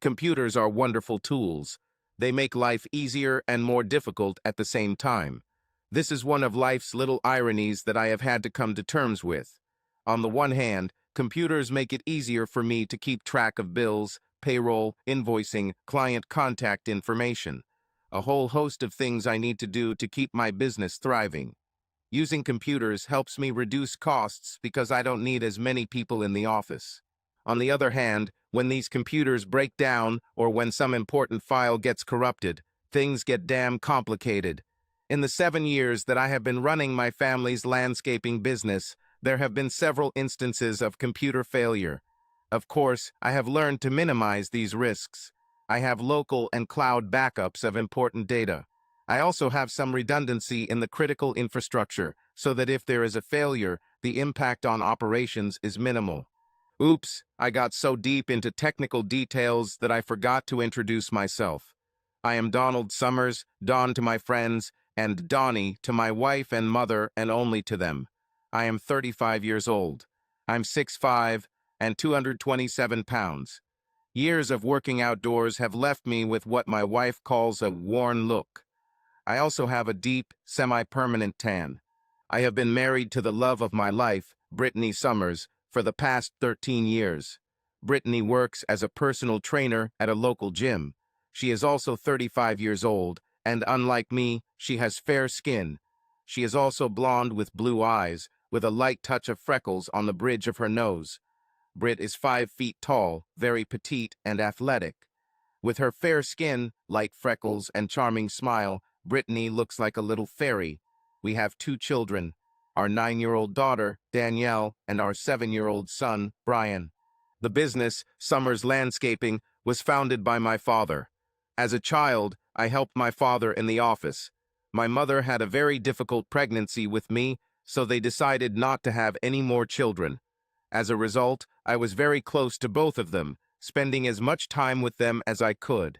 Computers are wonderful tools. They make life easier and more difficult at the same time. This is one of life's little ironies that I have had to come to terms with. On the one hand, computers make it easier for me to keep track of bills, payroll, invoicing, client contact information, a whole host of things I need to do to keep my business thriving. Using computers helps me reduce costs because I don't need as many people in the office. On the other hand, when these computers break down or when some important file gets corrupted, things get damn complicated. In the 7 years that I have been running my family's landscaping business, there have been several instances of computer failure. Of course, I have learned to minimize these risks. I have local and cloud backups of important data. I also have some redundancy in the critical infrastructure so that if there is a failure, the impact on operations is minimal. Oops, I got so deep into technical details that I forgot to introduce myself. I am Donald Summers, Don to my friends, and Donnie to my wife and mother and only to them. I am 35 years old. I'm 6'5" and 227 pounds. Years of working outdoors have left me with what my wife calls a worn look. I also have a deep, semi-permanent tan. I have been married to the love of my life, Brittany Summers, for the past 13 years. Brittany works as a personal trainer at a local gym. She is also 35 years old, and unlike me, she has fair skin. She is also blonde with blue eyes, with a light touch of freckles on the bridge of her nose. Britt is 5 feet tall, very petite and athletic. With her fair skin, light freckles, and charming smile, Brittany looks like a little fairy. We have 2 children, our 9-year-old daughter, Danielle, and our 7-year-old son, Brian. The business, Summers Landscaping, was founded by my father. As a child, I helped my father in the office. My mother had a very difficult pregnancy with me, so they decided not to have any more children. As a result, I was very close to both of them, spending as much time with them as I could.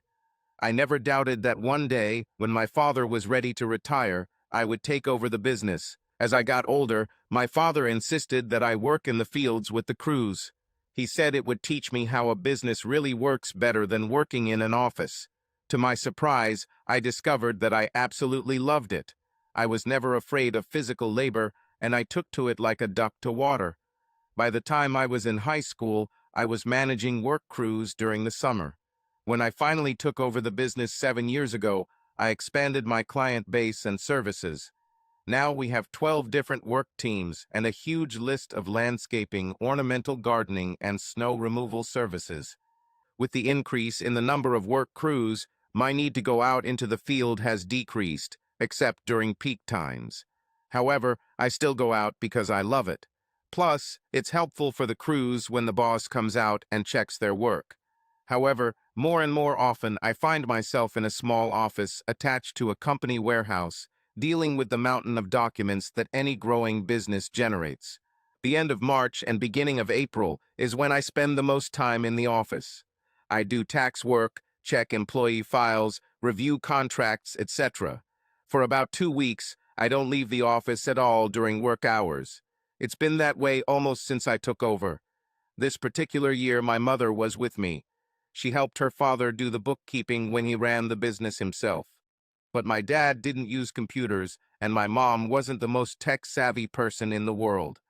I never doubted that one day, when my father was ready to retire, I would take over the business. As I got older, my father insisted that I work in the fields with the crews. He said it would teach me how a business really works better than working in an office. To my surprise, I discovered that I absolutely loved it. I was never afraid of physical labor, and I took to it like a duck to water. By the time I was in high school, I was managing work crews during the summer. When I finally took over the business 7 years ago, I expanded my client base and services. Now we have 12 different work teams and a huge list of landscaping, ornamental gardening, and snow removal services. With the increase in the number of work crews, my need to go out into the field has decreased, except during peak times. However, I still go out because I love it. Plus, it's helpful for the crews when the boss comes out and checks their work. However, more and more often I find myself in a small office attached to a company warehouse, dealing with the mountain of documents that any growing business generates. The end of March and beginning of April is when I spend the most time in the office. I do tax work, check employee files, review contracts, etc. For about 2 weeks, I don't leave the office at all during work hours. It's been that way almost since I took over. This particular year, my mother was with me. She helped her father do the bookkeeping when he ran the business himself. But my dad didn't use computers, and my mom wasn't the most tech-savvy person in the world.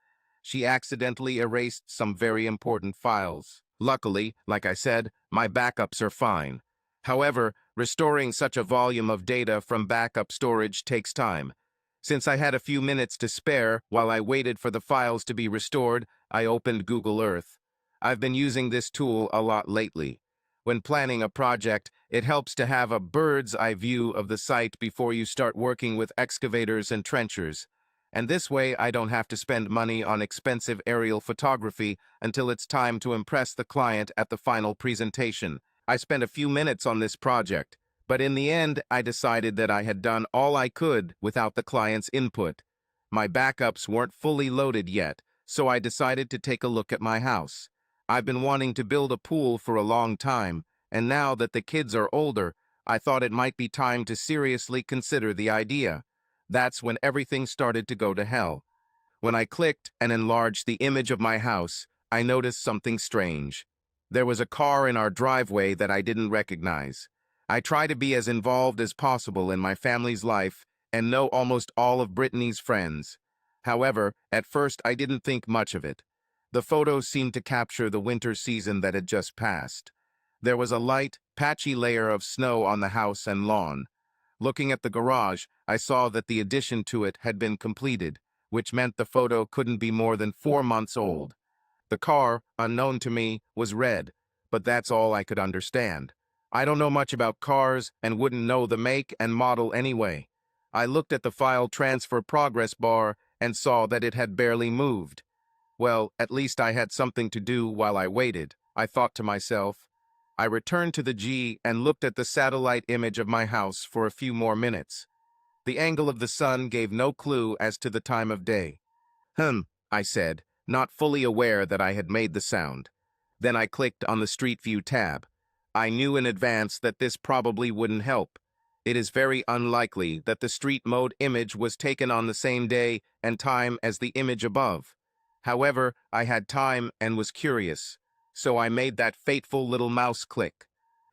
She accidentally erased some very important files. Luckily, like I said, my backups are fine. However, restoring such a volume of data from backup storage takes time. Since I had a few minutes to spare while I waited for the files to be restored, I opened Google Earth. I've been using this tool a lot lately. When planning a project, it helps to have a bird's-eye view of the site before you start working with excavators and trenchers. And this way, I don't have to spend money on expensive aerial photography until it's time to impress the client at the final presentation. I spent a few minutes on this project, but in the end, I decided that I had done all I could without the client's input. My backups weren't fully loaded yet, so I decided to take a look at my house. I've been wanting to build a pool for a long time, and now that the kids are older, I thought it might be time to seriously consider the idea. That's when everything started to go to hell. When I clicked and enlarged the image of my house, I noticed something strange. There was a car in our driveway that I didn't recognize. I try to be as involved as possible in my family's life and know almost all of Brittany's friends. However, at first I didn't think much of it. The photos seemed to capture the winter season that had just passed. There was a light, patchy layer of snow on the house and lawn. Looking at the garage, I saw that the addition to it had been completed, which meant the photo couldn't be more than 4 months old. The car, unknown to me, was red, but that's all I could understand. I don't know much about cars and wouldn't know the make and model anyway. I looked at the file transfer progress bar and saw that it had barely moved. Well, at least I had something to do while I waited, I thought to myself. I returned to the G and looked at the satellite image of my house for a few more minutes. The angle of the sun gave no clue as to the time of day. I said, not fully aware that I had made the sound. Then I clicked on the Street View tab. I knew in advance that this probably wouldn't help. It is very unlikely that the street mode image was taken on the same day and time as the image above. However, I had time and was curious, so I made that fateful little mouse click.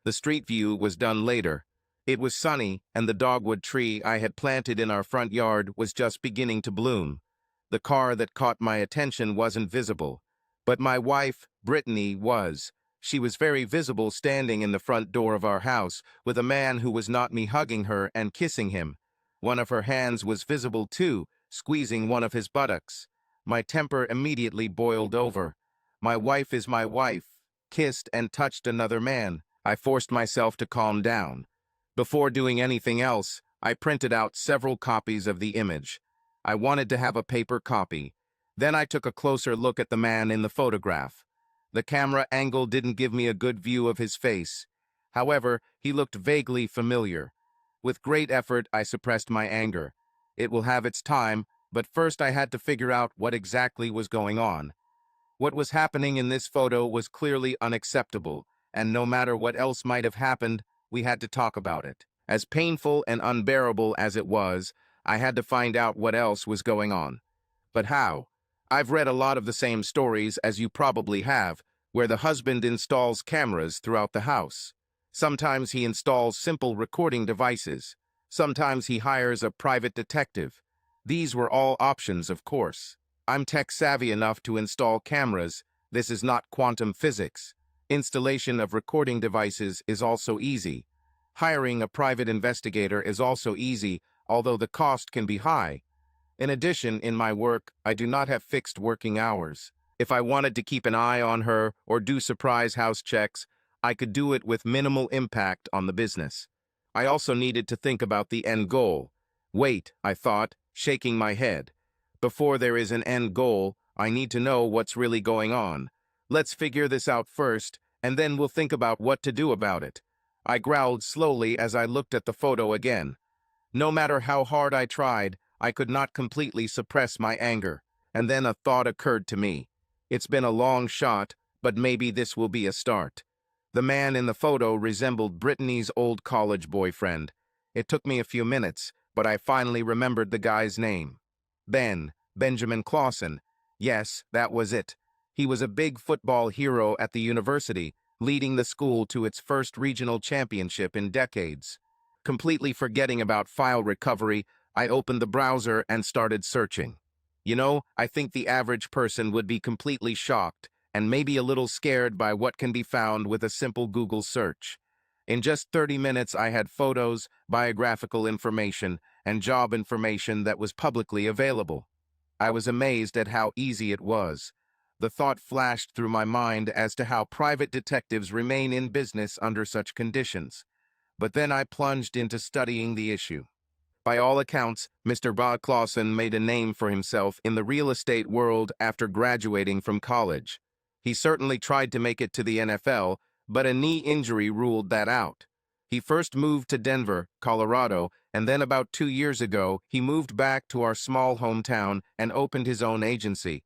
The street view was done later. It was sunny, and the dogwood tree I had planted in our front yard was just beginning to bloom. The car that caught my attention wasn't visible, but my wife, Brittany, was. She was very visible standing in the front door of our house with a man who was not me hugging her and kissing him. One of her hands was visible too, squeezing one of his buttocks. My temper immediately boiled over. My wife is my wife, kissed and touched another man. I forced myself to calm down. Before doing anything else, I printed out several copies of the image. I wanted to have a paper copy. Then I took a closer look at the man in the photograph. The camera angle didn't give me a good view of his face. However, he looked vaguely familiar. With great effort, I suppressed my anger. It will have its time, but first I had to figure out what exactly was going on. What was happening in this photo was clearly unacceptable, and no matter what else might have happened, we had to talk about it. As painful and unbearable as it was, I had to find out what else was going on. But how? I've read a lot of the same stories as you probably have, where the husband installs cameras throughout the house. Sometimes he installs simple recording devices. Sometimes he hires a private detective. These were all options, of course. I'm tech-savvy enough to install cameras. This is not quantum physics. Installation of recording devices is also easy. Hiring a private investigator is also easy, although the cost can be high. In addition, in my work, I do not have fixed working hours. If I wanted to keep an eye on her or do surprise house checks, I could do it with minimal impact on the business. I also needed to think about the end goal. Wait, I thought, shaking my head. Before there is an end goal, I need to know what's really going on. Let's figure this out first, and then we'll think about what to do about it. I growled slowly as I looked at the photo again. No matter how hard I tried, I could not completely suppress my anger. And then a thought occurred to me. It's been a long shot, but maybe this will be a start. The man in the photo resembled Brittany's old college boyfriend. It took me a few minutes, but I finally remembered the guy's name. Benjamin Clausen. Yes, that was it. He was a big football hero at the university, leading the school to its first regional championship in decades. Completely forgetting about file recovery, I opened the browser and started searching. I think the average person would be completely shocked and maybe a little scared by what can be found with a simple Google search. In just 30 minutes, I had photos, biographical information, and job information that was publicly available. I was amazed at how easy it was. The thought flashed through my mind as to how private detectives remain in business under such conditions. But then I plunged into studying the issue. By all accounts, Mr. Clausen made a name for himself in the real estate world after graduating from college. He certainly tried to make it to the NFL, but a knee injury ruled that out. He first moved to Denver, Colorado, and then about 2 years ago, he moved back to our small hometown and opened his own agency.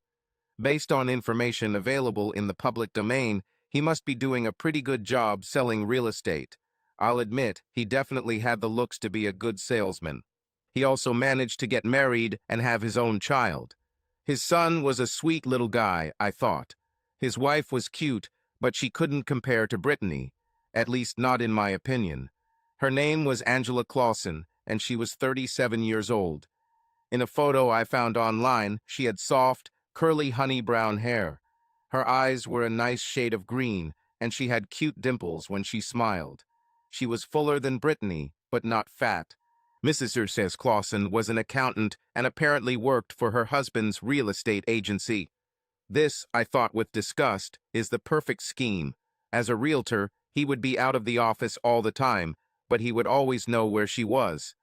Based on information available in the public domain, he must be doing a pretty good job selling real estate. I'll admit, he definitely had the looks to be a good salesman. He also managed to get married and have his own child. His son was a sweet little guy, I thought. His wife was cute, but she couldn't compare to Brittany, at least not in my opinion. Her name was Angela Clausen, and she was 37 years old. In a photo I found online, she had soft, curly honey brown hair. Her eyes were a nice shade of green, and she had cute dimples when she smiled. She was fuller than Brittany, but not fat. Mrs. says Clausen was an accountant and apparently worked for her husband's real estate agency. This, I thought with disgust, is the perfect scheme. As a realtor, he would be out of the office all the time, but he would always know where she was.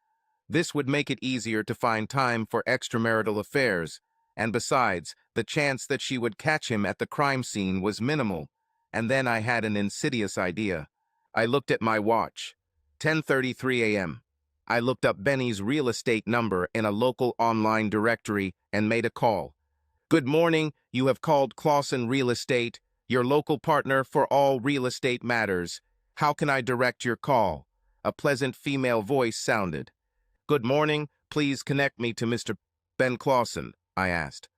This would make it easier to find time for extramarital affairs, and besides, the chance that she would catch him at the crime scene was minimal. And then I had an insidious idea. I looked at my watch. 10:33 a.m. I looked up Benny's real estate number in a local online directory and made a call. "Good morning, you have called Clausen Real Estate, your local partner for all real estate matters. How can I direct your call?" A pleasant female voice sounded. "Good morning, please connect me to Mr. Ben Clausen," I asked.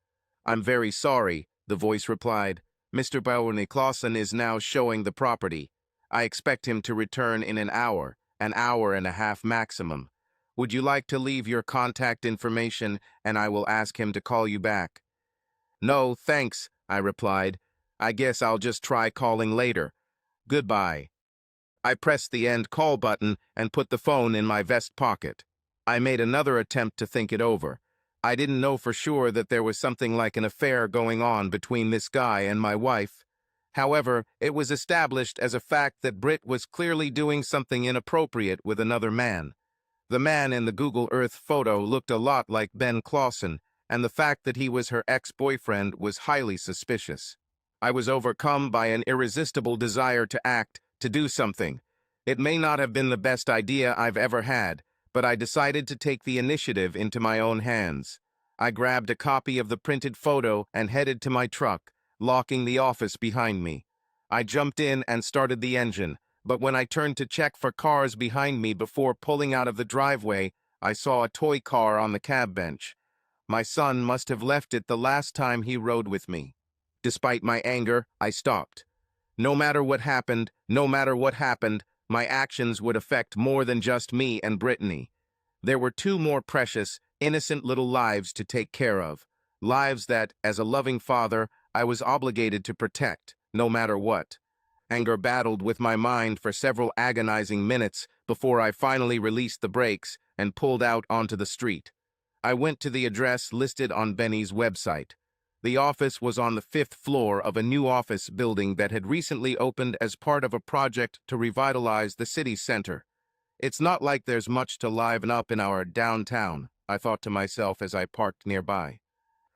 "I'm very sorry," the voice replied. "Mr. Benny Clausen is now showing the property. I expect him to return in an hour and a half maximum. Would you like to leave your contact information and I will ask him to call you back?" "No, thanks," I replied. "I guess I'll just try calling later. Goodbye." I pressed the end call button and put the phone in my vest pocket. I made another attempt to think it over. I didn't know for sure that there was something like an affair going on between this guy and my wife. However, it was established as a fact that Britt was clearly doing something inappropriate with another man. The man in the Google Earth photo looked a lot like Ben Clausen, and the fact that he was her ex-boyfriend was highly suspicious. I was overcome by an irresistible desire to act, to do something. It may not have been the best idea I've ever had, but I decided to take the initiative into my own hands. I grabbed a copy of the printed photo and headed to my truck, locking the office behind me. I jumped in and started the engine, but when I turned to check for cars behind me before pulling out of the driveway, I saw a toy car on the cab bench. My son must have left it the last time he rode with me. Despite my anger, I stopped. No matter what happened, my actions would affect more than just me and Brittany. There were two more precious, innocent little lives to take care of. Lives that, as a loving father, I was obligated to protect, no matter what. Anger battled with my mind for several agonizing minutes before I finally released the brakes and pulled out onto the street. I went to the address listed on Benny's website. The office was on the 5th floor of a new office building that had recently opened as part of a project to revitalize the city center. "It's not like there's much to liven up in our downtown," I thought to myself as I parked nearby.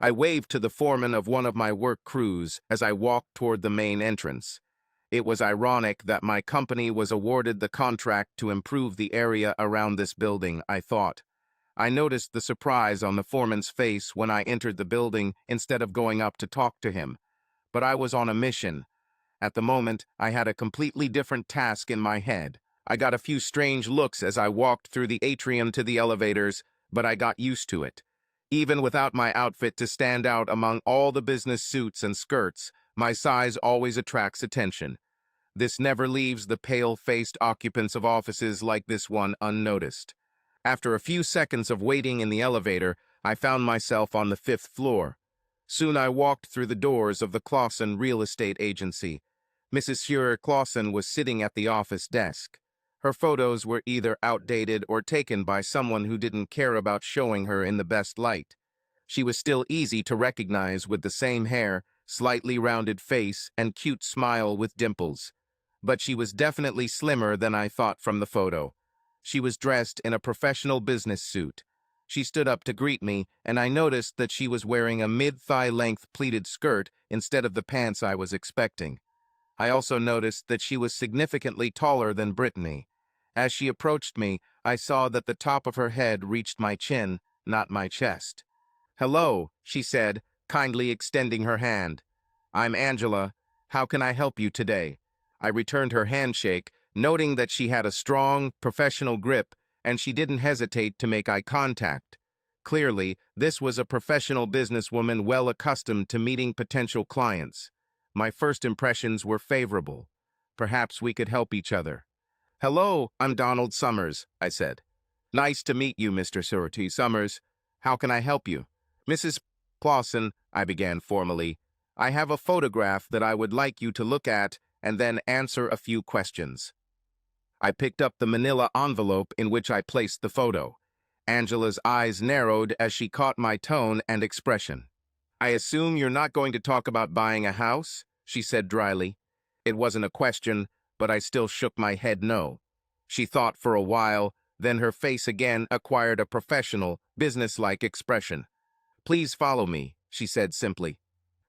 I waved to the foreman of one of my work crews as I walked toward the main entrance. It was ironic that my company was awarded the contract to improve the area around this building, I thought. I noticed the surprise on the foreman's face when I entered the building instead of going up to talk to him. But I was on a mission. At the moment, I had a completely different task in my head. I got a few strange looks as I walked through the atrium to the elevators, but I got used to it. Even without my outfit to stand out among all the business suits and skirts, my size always attracts attention. This never leaves the pale-faced occupants of offices like this one unnoticed. After a few seconds of waiting in the elevator, I found myself on the 5th floor. Soon I walked through the doors of the Clausen Real Estate Agency. Mrs. Clausen was sitting at the office desk. Her photos were either outdated or taken by someone who didn't care about showing her in the best light. She was still easy to recognize with the same hair, slightly rounded face, and cute smile with dimples. But she was definitely slimmer than I thought from the photo. She was dressed in a professional business suit. She stood up to greet me, and I noticed that she was wearing a mid-thigh length pleated skirt instead of the pants I was expecting. I also noticed that she was significantly taller than Brittany. As she approached me, I saw that the top of her head reached my chin, not my chest. "Hello," she said, kindly extending her hand. "I'm Angela. How can I help you today?" I returned her handshake, noting that she had a strong, professional grip, and she didn't hesitate to make eye contact. Clearly, this was a professional businesswoman well accustomed to meeting potential clients. My first impressions were favorable. Perhaps we could help each other. "Hello, I'm Donald Summers," I said. "Nice to meet you, Mr. Surtees Summers. How can I help you?" "Mrs. Clausen," I began formally, "I have a photograph that I would like you to look at and then answer a few questions." I picked up the manila envelope in which I placed the photo. Angela's eyes narrowed as she caught my tone and expression. "I assume you're not going to talk about buying a house?" she said dryly. It wasn't a question, but I still shook my head no. She thought for a while, then her face again acquired a professional, businesslike expression. "Please follow me," she said simply.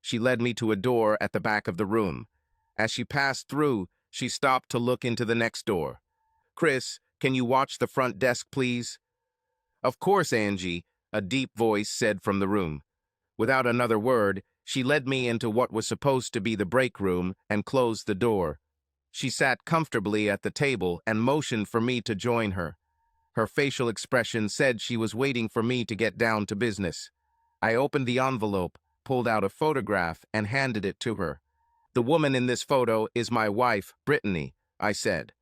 She led me to a door at the back of the room. As she passed through, she stopped to look into the next door. "Chris, can you watch the front desk, please?" "Of course, Angie," a deep voice said from the room. Without another word, she led me into what was supposed to be the break room and closed the door. She sat comfortably at the table and motioned for me to join her. Her facial expression said she was waiting for me to get down to business. I opened the envelope, pulled out a photograph, and handed it to her. "The woman in this photo is my wife, Brittany," I said.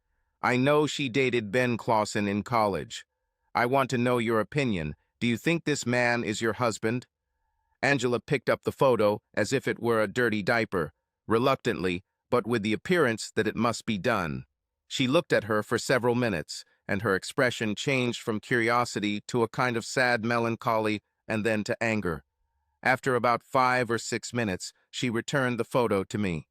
"I know she dated Ben Clausen in college. I want to know your opinion. Do you think this man is your husband?" Angela picked up the photo as if it were a dirty diaper, reluctantly, but with the appearance that it must be done. She looked at her for several minutes, and her expression changed from curiosity to a kind of sad melancholy and then to anger. After about 5 or 6 minutes, she returned the photo to me.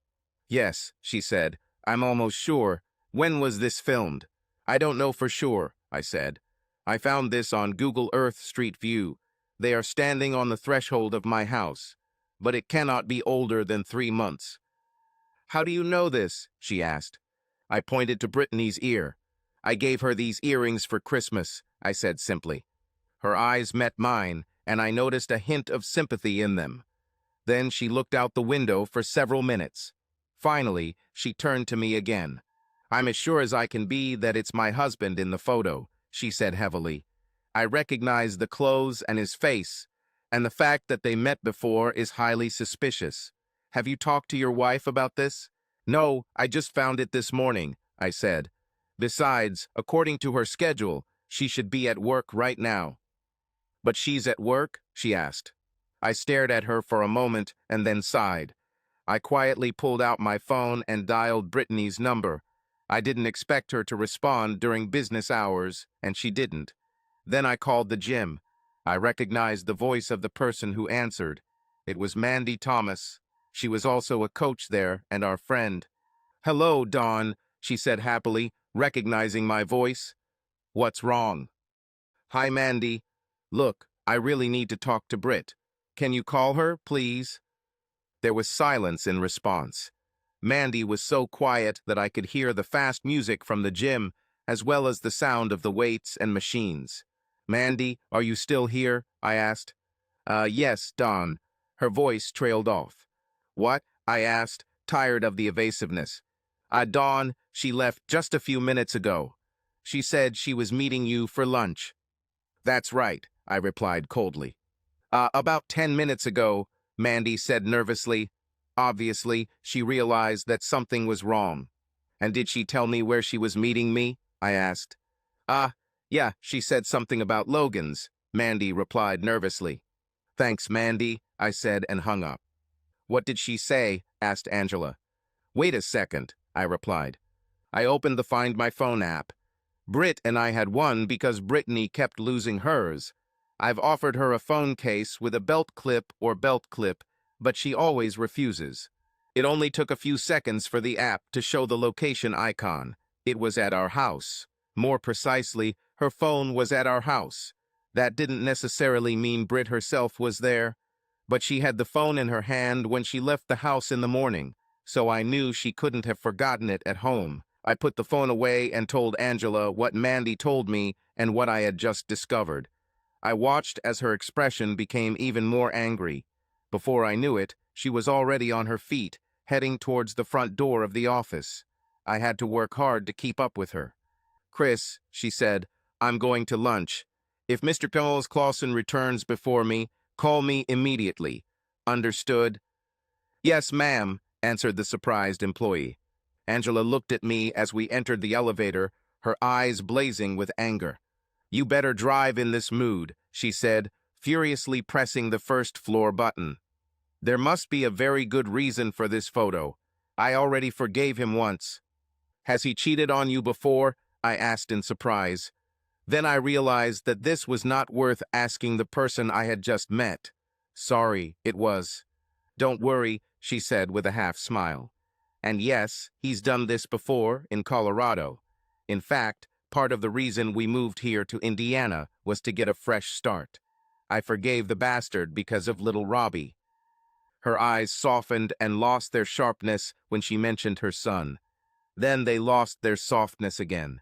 "Yes," she said, "I'm almost sure. When was this filmed?" "I don't know for sure," I said. "I found this on Google Earth Street View. They are standing on the threshold of my house, but it cannot be older than 3 months." "How do you know this?" she asked. I pointed to Brittany's ear. "I gave her these earrings for Christmas," I said simply. Her eyes met mine, and I noticed a hint of sympathy in them. Then she looked out the window for several minutes. Finally, she turned to me again. "I'm as sure as I can be that it's my husband in the photo," she said heavily. "I recognize the clothes and his face, and the fact that they met before is highly suspicious. Have you talked to your wife about this?" "No, I just found it this morning," I said. "Besides, according to her schedule, she should be at work right now." "But she's at work?" she asked. I stared at her for a moment and then sighed. I quietly pulled out my phone and dialed Brittany's number. I didn't expect her to respond during business hours, and she didn't. Then I called the gym. I recognized the voice of the person who answered. It was Mandy Thomas. She was also a coach there and our friend. "Hello, Dawn," she said happily, recognizing my voice. "What's wrong?" "Hi, Mandy. Look, I really need to talk to Britt. Can you call her, please?" There was silence in response. Mandy was so quiet that I could hear the fast music from the gym, as well as the sound of the weights and machines. "Mandy, are you still here?" I asked. Yes, Dawn." Her voice trailed off. "What?" I asked, tired of the evasiveness. Dawn, she left just a few minutes ago. She said she was meeting you for lunch." "That's right," I replied coldly. About 10 minutes ago," Mandy said nervously. Obviously, she realized that something was wrong. "And did she tell me where she was meeting me?" I asked. Yeah, she said something about Logan's," Mandy replied nervously. "Thanks, Mandy," I said and hung up. "What did she say?" asked Angela. "Wait a second," I replied. I opened the Find My Phone app. Britt and I had won because Brittany kept losing hers. I've offered her a phone case with a belt clip or belt clip, but she always refuses. It only took a few seconds for the app to show the location icon. It was at our house. More precisely, her phone was at our house. That didn't necessarily mean Britt herself was there, but she had the phone in her hand when she left the house in the morning, so I knew she couldn't have forgotten it at home. I put the phone away and told Angela what Mandy told me and what I had just discovered. I watched as her expression became even more angry. Before I knew it, she was already on her feet, heading towards the front door of the office. I had to work hard to keep up with her. "Chris," she said, "I'm going to lunch. If Mr. Clausen returns before me, call me immediately. Understood?" "Yes, ma'am," answered the surprised employee. Angela looked at me as we entered the elevator, her eyes blazing with anger. "You better drive in this mood," she said, furiously pressing the first floor button. "There must be a very good reason for this photo. I already forgave him once." "Has he cheated on you before?" I asked in surprise. Then I realized that this was not worth asking the person I had just met. "Sorry, it was." "Don't worry," she said with a half smile. "And yes, he's done this before in Colorado. In fact, part of the reason we moved here to Indiana was to get a fresh start. I forgave the bastard because of little Robbie." Her eyes softened and lost their sharpness when she mentioned her son. Then they lost their softness again.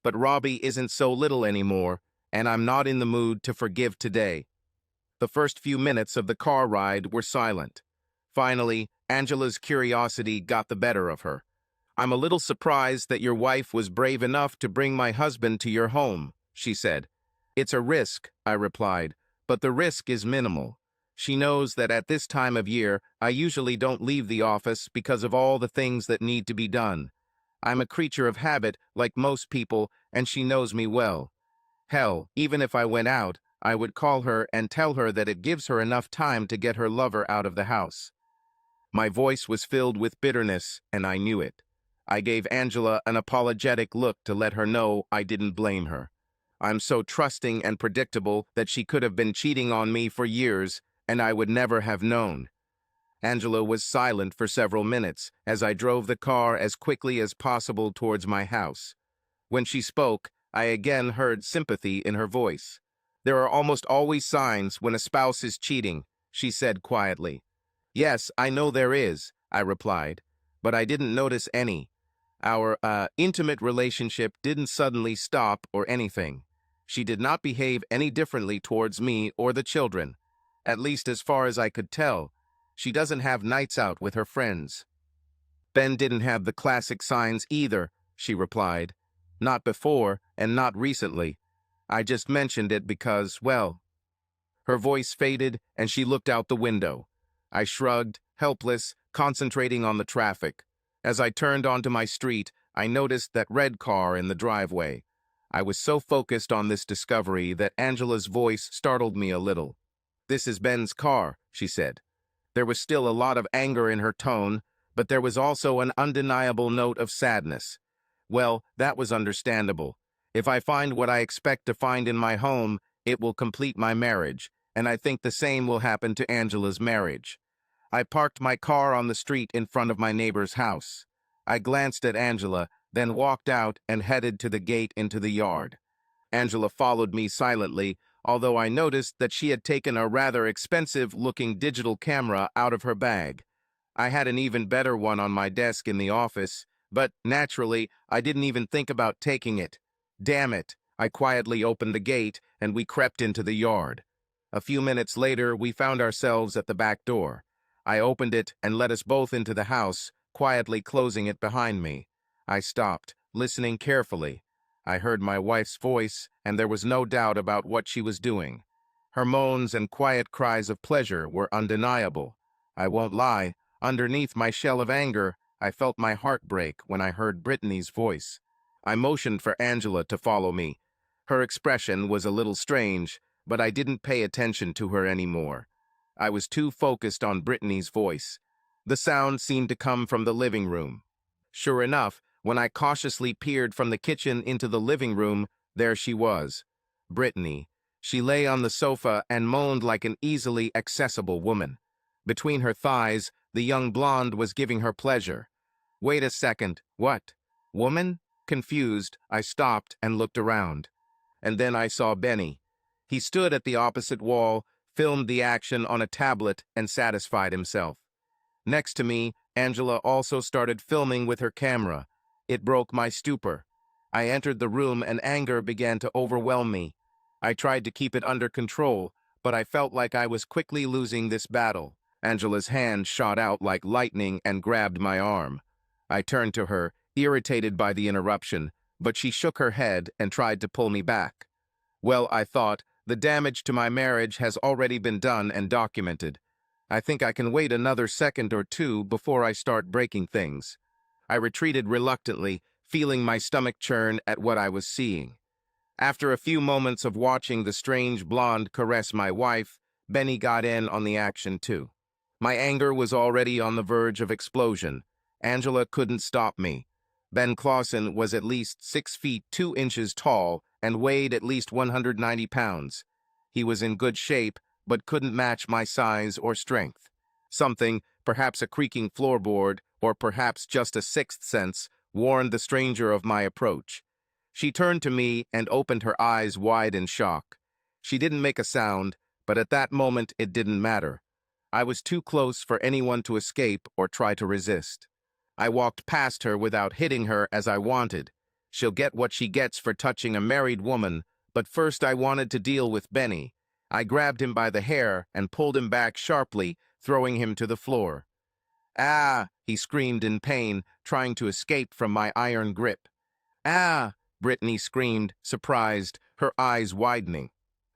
"But Robbie isn't so little anymore, and I'm not in the mood to forgive today." The first few minutes of the car ride were silent. Finally, Angela's curiosity got the better of her. "I'm a little surprised that your wife was brave enough to bring my husband to your home," she said. "It's a risk," I replied, "but the risk is minimal. She knows that at this time of year, I usually don't leave the office because of all the things that need to be done. I'm a creature of habit, like most people, and she knows me well. Hell, even if I went out, I would call her and tell her that it gives her enough time to get her lover out of the house." My voice was filled with bitterness, and I knew it. I gave Angela an apologetic look to let her know I didn't blame her. I'm so trusting and predictable that she could have been cheating on me for years, and I would never have known. Angela was silent for several minutes as I drove the car as quickly as possible towards my house. When she spoke, I again heard sympathy in her voice. "There are almost always signs when a spouse is cheating," she said quietly. "Yes, I know there is," I replied, "but I didn't notice any. Our, intimate relationship didn't suddenly stop or anything. She did not behave any differently towards me or the children, at least as far as I could tell. She doesn't have nights out with her friends." "Ben didn't have the classic signs either," she replied. "Not before, and not recently. I just mentioned it because, well..." Her voice faded, and she looked out the window. I shrugged, helpless, concentrating on the traffic. As I turned onto my street, I noticed that red car in the driveway. I was so focused on this discovery that Angela's voice startled me a little. "This is Ben's car," she said. There was still a lot of anger in her tone, but there was also an undeniable note of sadness. Well, that was understandable. If I find what I expect to find in my home, it will complete my marriage, and I think the same will happen to Angela's marriage. I parked my car on the street in front of my neighbor's house. I glanced at Angela, then walked out and headed to the gate into the yard. Angela followed me silently, although I noticed that she had taken a rather expensive-looking digital camera out of her bag. I had an even better one on my desk in the office, but naturally, I didn't even think about taking it. Damn it! I quietly opened the gate, and we crept into the yard. A few minutes later, we found ourselves at the back door. I opened it and let us both into the house, quietly closing it behind me. I stopped, listening carefully. I heard my wife's voice, and there was no doubt about what she was doing. Her moans and quiet cries of pleasure were undeniable. I won't lie, underneath my shell of anger, I felt my heart break when I heard Brittany's voice. I motioned for Angela to follow me. Her expression was a little strange, but I didn't pay attention to her anymore. I was too focused on Brittany's voice. The sound seemed to come from the living room. Sure enough, when I cautiously peered from the kitchen into the living room, there she was. Brittany. She lay on the sofa and moaned like an easily accessible woman. Between her thighs, the young blonde was giving her pleasure. Wait a second, what? Woman? Confused, I stopped and looked around. And then I saw Benny. He stood at the opposite wall, filmed the action on a tablet, and satisfied himself. Next to me, Angela also started filming with her camera. It broke my stupor. I entered the room and anger began to overwhelm me. I tried to keep it under control, but I felt like I was quickly losing this battle. Angela's hand shot out like lightning and grabbed my arm. I turned to her, irritated by the interruption, but she shook her head and tried to pull me back. Well, I thought, the damage to my marriage has already been done and documented. I think I can wait another second or two before I start breaking things. I retreated reluctantly, feeling my stomach churn at what I was seeing. After a few moments of watching the strange blonde caress my wife, Benny got in on the action too. My anger was already on the verge of explosion. Angela couldn't stop me. Ben Clausen was at least 6 feet 2 inches tall and weighed at least 190 pounds. He was in good shape, but couldn't match my size or strength. Something, perhaps a creaking floorboard, or perhaps just a sixth sense, warned the stranger of my approach. She turned to me and opened her eyes wide in shock. She didn't make a sound, but at that moment it didn't matter. I was too close for anyone to escape or try to resist. I walked past her without hitting her as I wanted. She'll get what she gets for touching a married woman, but first I wanted to deal with Benny. I grabbed him by the hair and pulled him back sharply, throwing him to the floor. "Ah!" he screamed in pain, trying to escape from my iron grip. "Ah!" Brittany screamed, surprised, her eyes widening.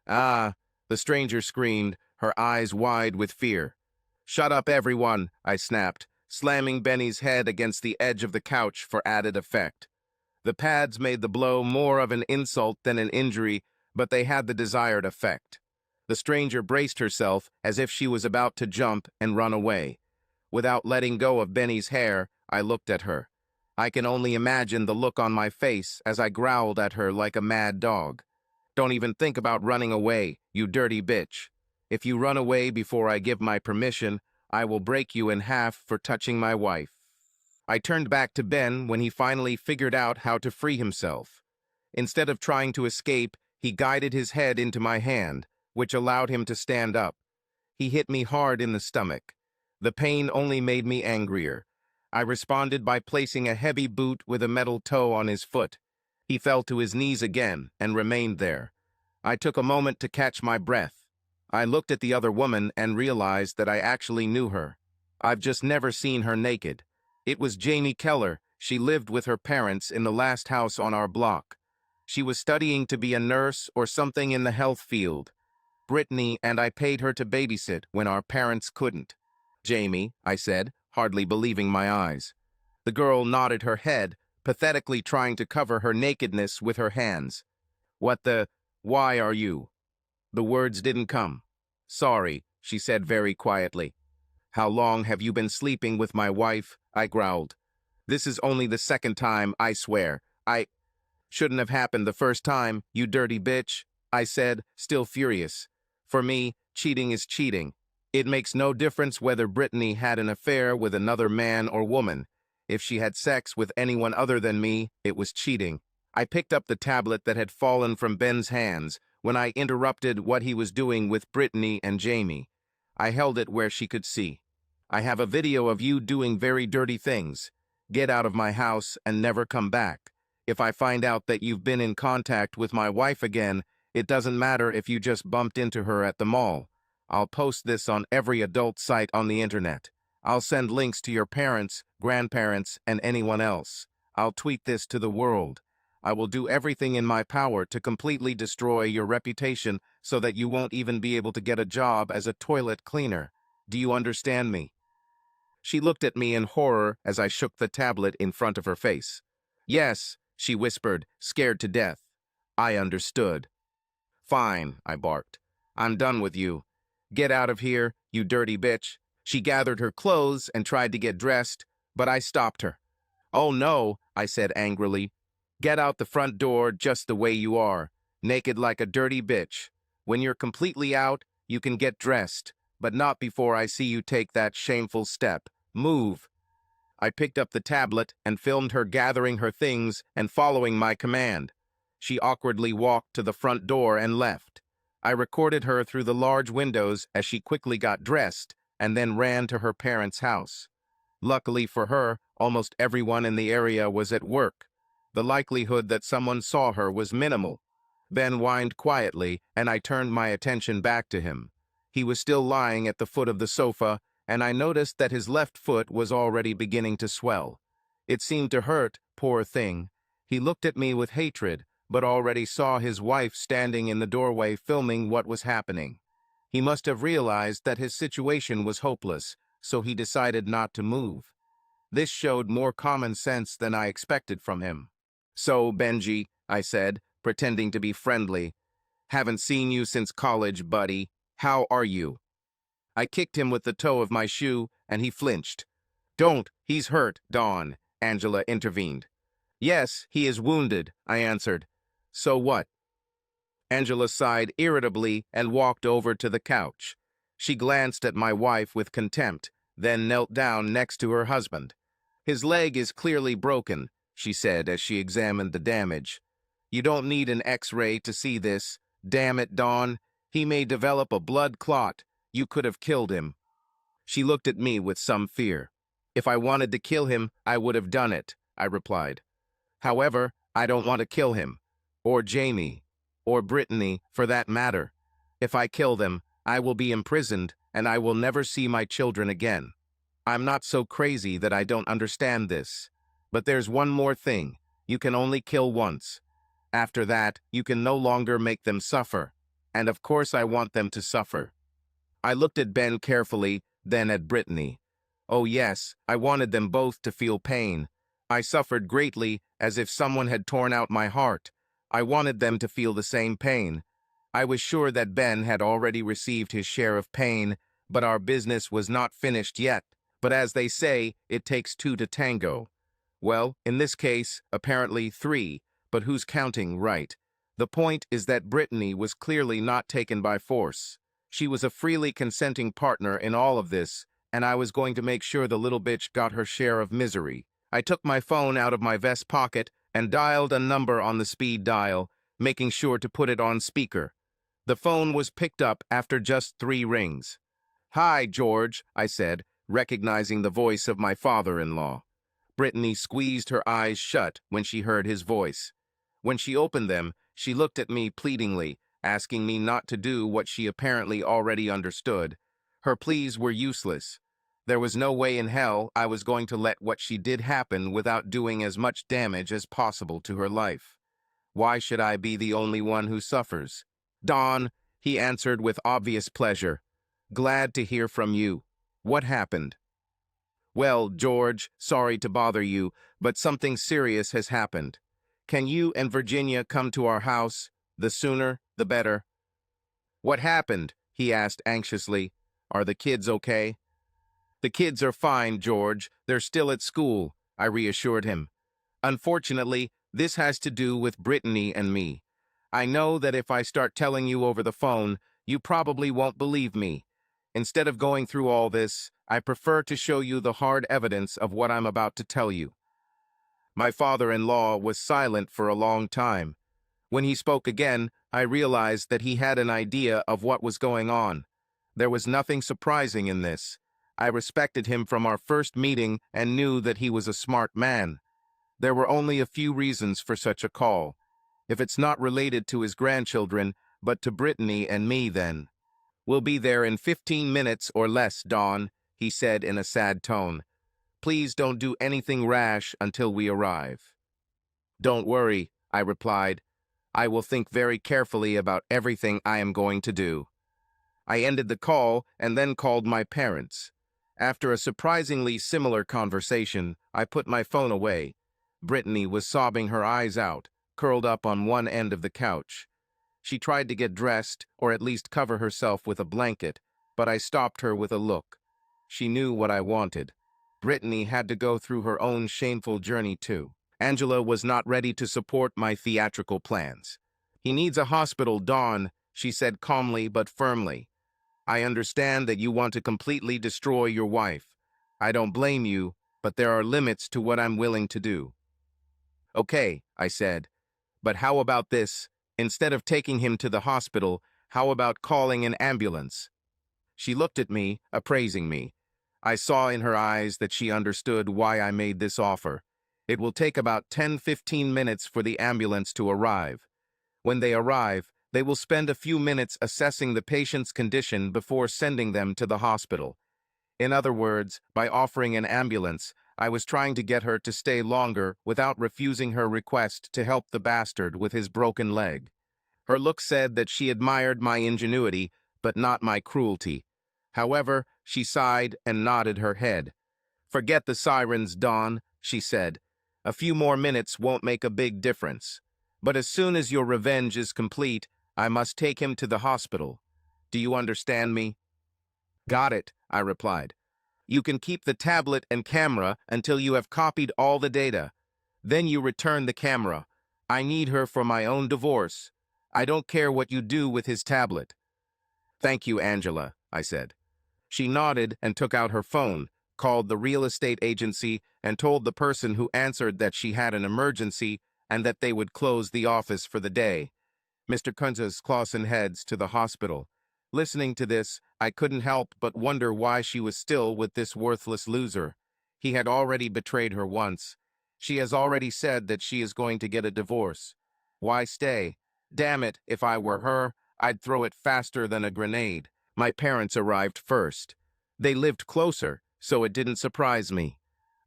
"Ah!" the stranger screamed, her eyes wide with fear. "Shut up, everyone," I snapped, slamming Benny's head against the edge of the couch for added effect. The pads made the blow more of an insult than an injury, but they had the desired effect. The stranger braced herself as if she was about to jump and run away. Without letting go of Benny's hair, I looked at her. I can only imagine the look on my face as I growled at her like a mad dog. "Don't even think about running away, you dirty bitch. If you run away before I give my permission, I will break you in half for touching my wife." I turned back to Ben when he finally figured out how to free himself. Instead of trying to escape, he guided his head into my hand, which allowed him to stand up. He hit me hard in the stomach. The pain only made me angrier. I responded by placing a heavy boot with a metal toe on his foot. He fell to his knees again and remained there. I took a moment to catch my breath. I looked at the other woman and realized that I actually knew her. I've just never seen her naked. It was Jamie Keller. She lived with her parents in the last house on our block. She was studying to be a nurse or something in the health field. Brittany and I paid her to babysit when our parents couldn't. "Jamie," I said, hardly believing my eyes. The girl nodded her head, pathetically trying to cover her nakedness with her hands. Why are you?" The words didn't come. "Sorry," she said very quietly. "How long have you been sleeping with my wife?" I growled. "This is only the second time, I swear. Shouldn't have happened the first time, you dirty bitch," I said, still furious. For me, cheating is cheating. It makes no difference whether Brittany had an affair with another man or woman. If she had sex with anyone other than me, it was cheating. I picked up the tablet that had fallen from Ben's hands when I interrupted what he was doing with Brittany and Jamie. I held it where she could see. "I have a video of you doing very dirty things. Get out of my house and never come back. If I find out that you've been in contact with my wife again, it doesn't matter if you just bumped into her at the mall. I'll post this on every adult site on the internet. I'll send links to your parents, grandparents, and anyone else. I'll tweet this to the world. I will do everything in my power to completely destroy your reputation so that you won't even be able to get a job as a toilet cleaner. Do you understand me?" She looked at me in horror as I shook the tablet in front of her face. "Yes," she whispered, scared to death. I understood. "Fine," I barked. "I'm done with you. Get out of here, you dirty bitch." She gathered her clothes and tried to get dressed, but I stopped her. "Oh no," I said angrily. "Get out the front door just the way you are, naked like a dirty bitch. When you're completely out, you can get dressed, but not before I see you take that shameful step. Move." I picked up the tablet and filmed her gathering her things and following my command. She awkwardly walked to the front door and left. I recorded her through the large windows as she quickly got dressed and then ran to her parents' house. Luckily for her, almost everyone in the area was at work. The likelihood that someone saw her was minimal. Ben whined quietly, and I turned my attention back to him. He was still lying at the foot of the sofa, and I noticed that his left foot was already beginning to swell. It seemed to hurt, poor thing. He looked at me with hatred, but already saw his wife standing in the doorway filming what was happening. He must have realized that his situation was hopeless, so he decided not to move. This showed more common sense than I expected from him. "So, Benji," I said, pretending to be friendly, "haven't seen you since college, buddy. How are you?" I kicked him with the toe of my shoe, and he flinched. "Don't, he's hurt, Dawn," Angela intervened. "Yes, he is wounded," I answered. "So what?" Angela sighed irritably and walked over to the couch. She glanced at my wife with contempt, then knelt down next to her husband. "His leg is clearly broken," she said as she examined the damage. "You don't need an X-ray to see this. Damn it, Dawn. He may develop a blood clot. You could have killed him." She looked at me with some fear. "If I wanted to kill him, I would have done it," I replied. "However, I don't want to kill him. Or Jamie. Or Brittany, for that matter. If I kill them, I will be imprisoned, and I will never see my children again. I'm not so crazy that I don't understand this. But there's one more thing. You can only kill once. After that, you can no longer make them suffer. And of course I want them to suffer." I looked at Ben carefully, then at Brittany. Oh yes, I wanted them both to feel pain. I suffered greatly, as if someone had torn out my heart. I wanted them to feel the same pain. I was sure that Ben had already received his share of pain, but our business was not finished yet. But as they say, it takes two to tango. Well, in this case, apparently three, but who's counting, right? The point is that Brittany was clearly not taken by force. She was a freely consenting partner in all of this, and I was going to make sure the little bitch got her share of misery. I took my phone out of my vest pocket and dialed a number on the speed dial, making sure to put it on speaker. The phone was picked up after just 3 rings. "Hi, George," I said, recognizing the voice of my father-in-law. Brittany squeezed her eyes shut when she heard his voice. When she opened them, she looked at me pleadingly, asking me not to do what she apparently already understood. Her pleas were useless. There was no way in hell I was going to let what she did happen without doing as much damage as possible to her life. Why should I be the only one who suffers? "Dawn," he answered with obvious pleasure. "Glad to hear from you. What happened?" "Well, George, sorry to bother you, but something serious has happened. Can you and Virginia come to our house? The sooner, the better." "What happened?" he asked anxiously. "Are the kids okay?" "The kids are fine, George. They're still at school," I reassured him. "Unfortunately, this has to do with Brittany and me. I know that if I start telling you over the phone, you probably won't believe me. Instead of going through all this, I prefer to show you the hard evidence of what I'm about to tell you." My father-in-law was silent for a long time. When he spoke again, I realized that he had an idea of what was going on. There was nothing surprising in this. I respected him from our first meeting and knew that he was a smart man. There were only a few reasons for such a call. If it's not related to his grandchildren, but to Brittany and me, then. "We'll be there in 15 minutes or less, Dawn," he said in a sad tone. "Please don't do anything rash until we arrive." "Don't worry," I replied. "I will think very carefully about everything I am going to do." I ended the call and then called my parents. After a surprisingly similar conversation, I put my phone away. Brittany was sobbing her eyes out, curled up on one end of the couch. She tried to get dressed, or at least cover herself with a blanket, but I stopped her with a look. She knew what I wanted. Brittany had to go through her own shameful journey too. Angela was not ready to support my theatrical plans. "He needs a hospital, Dawn," she said calmly but firmly. "I understand that you want to completely destroy your wife. I don't blame you, but there are limits to what I'm willing to do." "Okay," I said, "but how about this? Instead of taking him to the hospital, how about calling an ambulance?" She looked at me, appraising me. I saw in her eyes that she understood why I made this offer. "It will take about 10-15 minutes for the ambulance to arrive. When they arrive, they will spend a few minutes assessing the patient's condition before sending them to the hospital." In other words, by offering an ambulance, I was trying to get her to stay longer without refusing her request to help the bastard with his broken leg. Her look said that she admired my ingenuity, but not my cruelty. However, she sighed and nodded her head. "Forget the sirens, Dawn," she said. "A few more minutes won't make a big difference. But as soon as your revenge is complete, I must take him to the hospital. Do you understand me?" "Got it," I replied. "You can keep the tablet and camera until you have copied all the data. Then you return the camera. I need her for my own divorce. I don't care what you do with his tablet." "Thank you, Angela," I said. She nodded and took out her phone, called the real estate agency, and told the person who answered that she had an emergency and that they would close the office for the day. Mr. Kunz's Clausen heads to the hospital. Listening to this, I couldn't help but wonder why she was still with this worthless loser. He had already betrayed her once. She has already said that she is going to get a divorce. Why stay? Damn it, if I were her, I'd throw it faster than a grenade. My parents arrived first. They lived closer, so it didn't surprise me.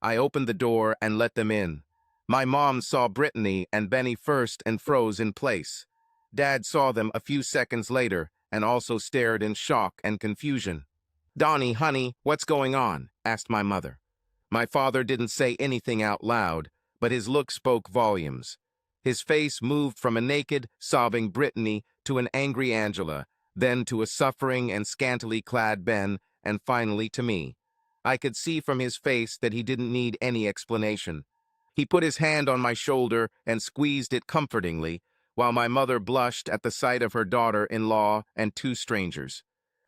I opened the door and let them in. My mom saw Brittany and Benny first and froze in place. Dad saw them a few seconds later and also stared in shock and confusion. "Donnie, honey, what's going on?" asked my mother. My father didn't say anything out loud, but his look spoke volumes. His face moved from a naked, sobbing Brittany to an angry Angela, then to a suffering and scantily clad Ben, and finally to me. I could see from his face that he didn't need any explanation. He put his hand on my shoulder and squeezed it comfortingly, while my mother blushed at the sight of her daughter-in-law and two strangers.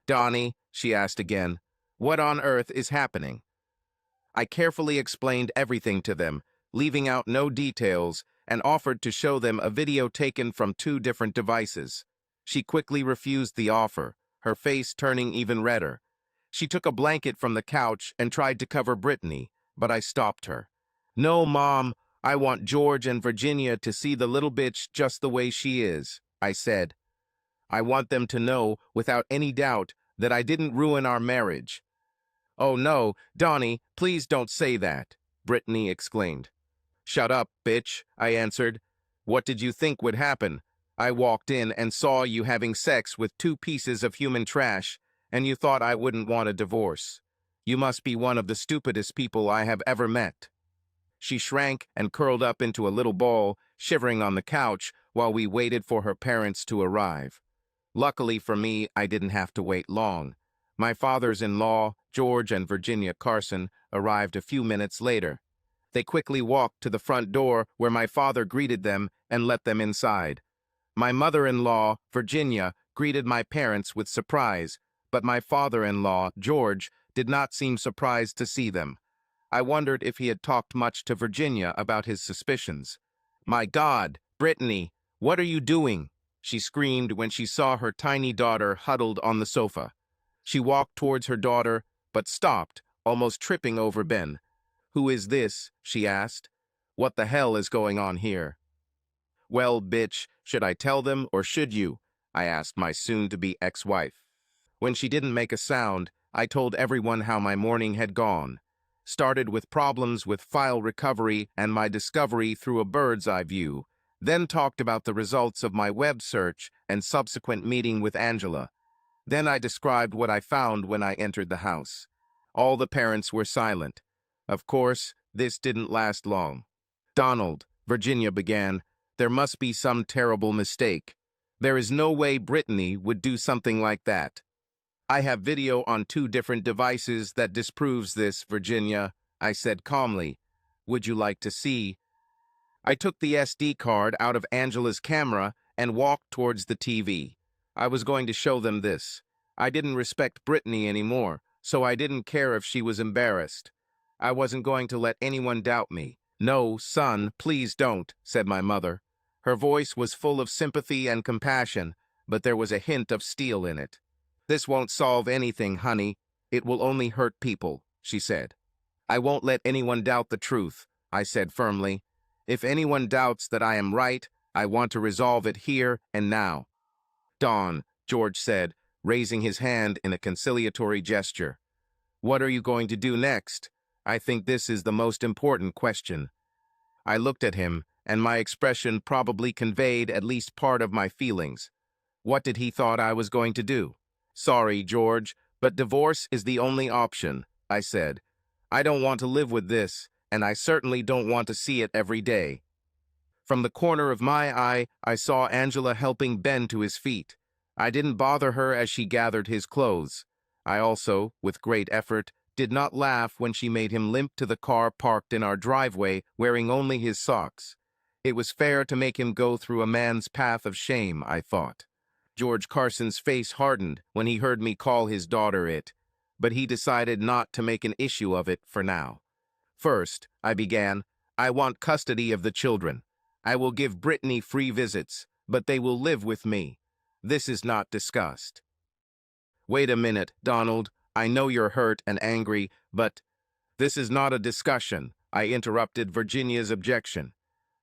"Donnie," she asked again, "what on earth is happening?" I carefully explained everything to them, leaving out no details, and offered to show them a video taken from two different devices. She quickly refused the offer, her face turning even redder. She took a blanket from the couch and tried to cover Brittany, but I stopped her. "No, Mom, I want George and Virginia to see the little bitch just the way she is," I said. "I want them to know, without any doubt, that I didn't ruin our marriage." "Oh no, Donnie, please don't say that," Brittany exclaimed. "Shut up, bitch," I answered. "What did you think would happen? I walked in and saw you having sex with two pieces of human trash, and you thought I wouldn't want a divorce. You must be one of the stupidest people I have ever met." She shrank and curled up into a little ball, shivering on the couch while we waited for her parents to arrive. Luckily for me, I didn't have to wait long. My fathers-in-law, George and Virginia Carson, arrived a few minutes later. They quickly walked to the front door where my father greeted them and let them inside. My mother-in-law, Virginia, greeted my parents with surprise, but my father-in-law, George, did not seem surprised to see them. I wondered if he had talked much to Virginia about his suspicions. "My God, Brittany, what are you doing?" she screamed when she saw her tiny daughter huddled on the sofa. She walked towards her daughter, but stopped, almost tripping over Ben. "Who is this?" she asked. "What the hell is going on here?" "Well, bitch, should I tell them or should you?" I asked my soon-to-be ex-wife. When she didn't make a sound, I told everyone how my morning had gone. Started with problems with file recovery and my discovery through a bird's-eye view, then talked about the results of my web search and subsequent meeting with Angela. Then I described what I found when I entered the house. All the parents were silent. Of course, this didn't last long. "Donald," Virginia began, "there must be some terrible mistake. There is no way Brittany would do something like that." "I have video on two different devices that disproves this, Virginia," I said calmly. "Would you like to see?" I took the SD card out of Angela's camera and walked towards the TV. I was going to show them this. I didn't respect Brittany anymore, so I didn't care if she was embarrassed. I wasn't going to let anyone doubt me. "No, son, please don't," said my mother. Her voice was full of sympathy and compassion, but there was a hint of steel in it. "This won't solve anything, honey. It will only hurt people," she said. "I won't let anyone doubt the truth," I said firmly. "If anyone doubts that I am right, I want to resolve it here and now." "Dawn," George said, raising his hand in a conciliatory gesture. "What are you going to do next? I think this is the most important question." I looked at him, and my expression probably conveyed at least part of my feelings. What did he thought I was going to do? Sorry, George, but divorce is the only option, I said. I don't want to live with this, and I certainly don't want to see it every day. From the corner of my eye, I saw Angela helping Ben to his feet. I didn't bother her as she gathered his clothes. I also, with great effort, did not laugh when she made him limp to the car parked in our driveway wearing only his socks. It was fair to make him go through a man's path of shame, I thought. George Carson's face hardened when he heard me call his daughter it, but he decided not to make an issue of it for now. First, I began, I want custody of the children. I will give Brittany free visits, but they will live with me. This is not discussed. Wait a minute, Donald. I know you're hurt and angry, but this is not a discussion, I interrupted Virginia's objection.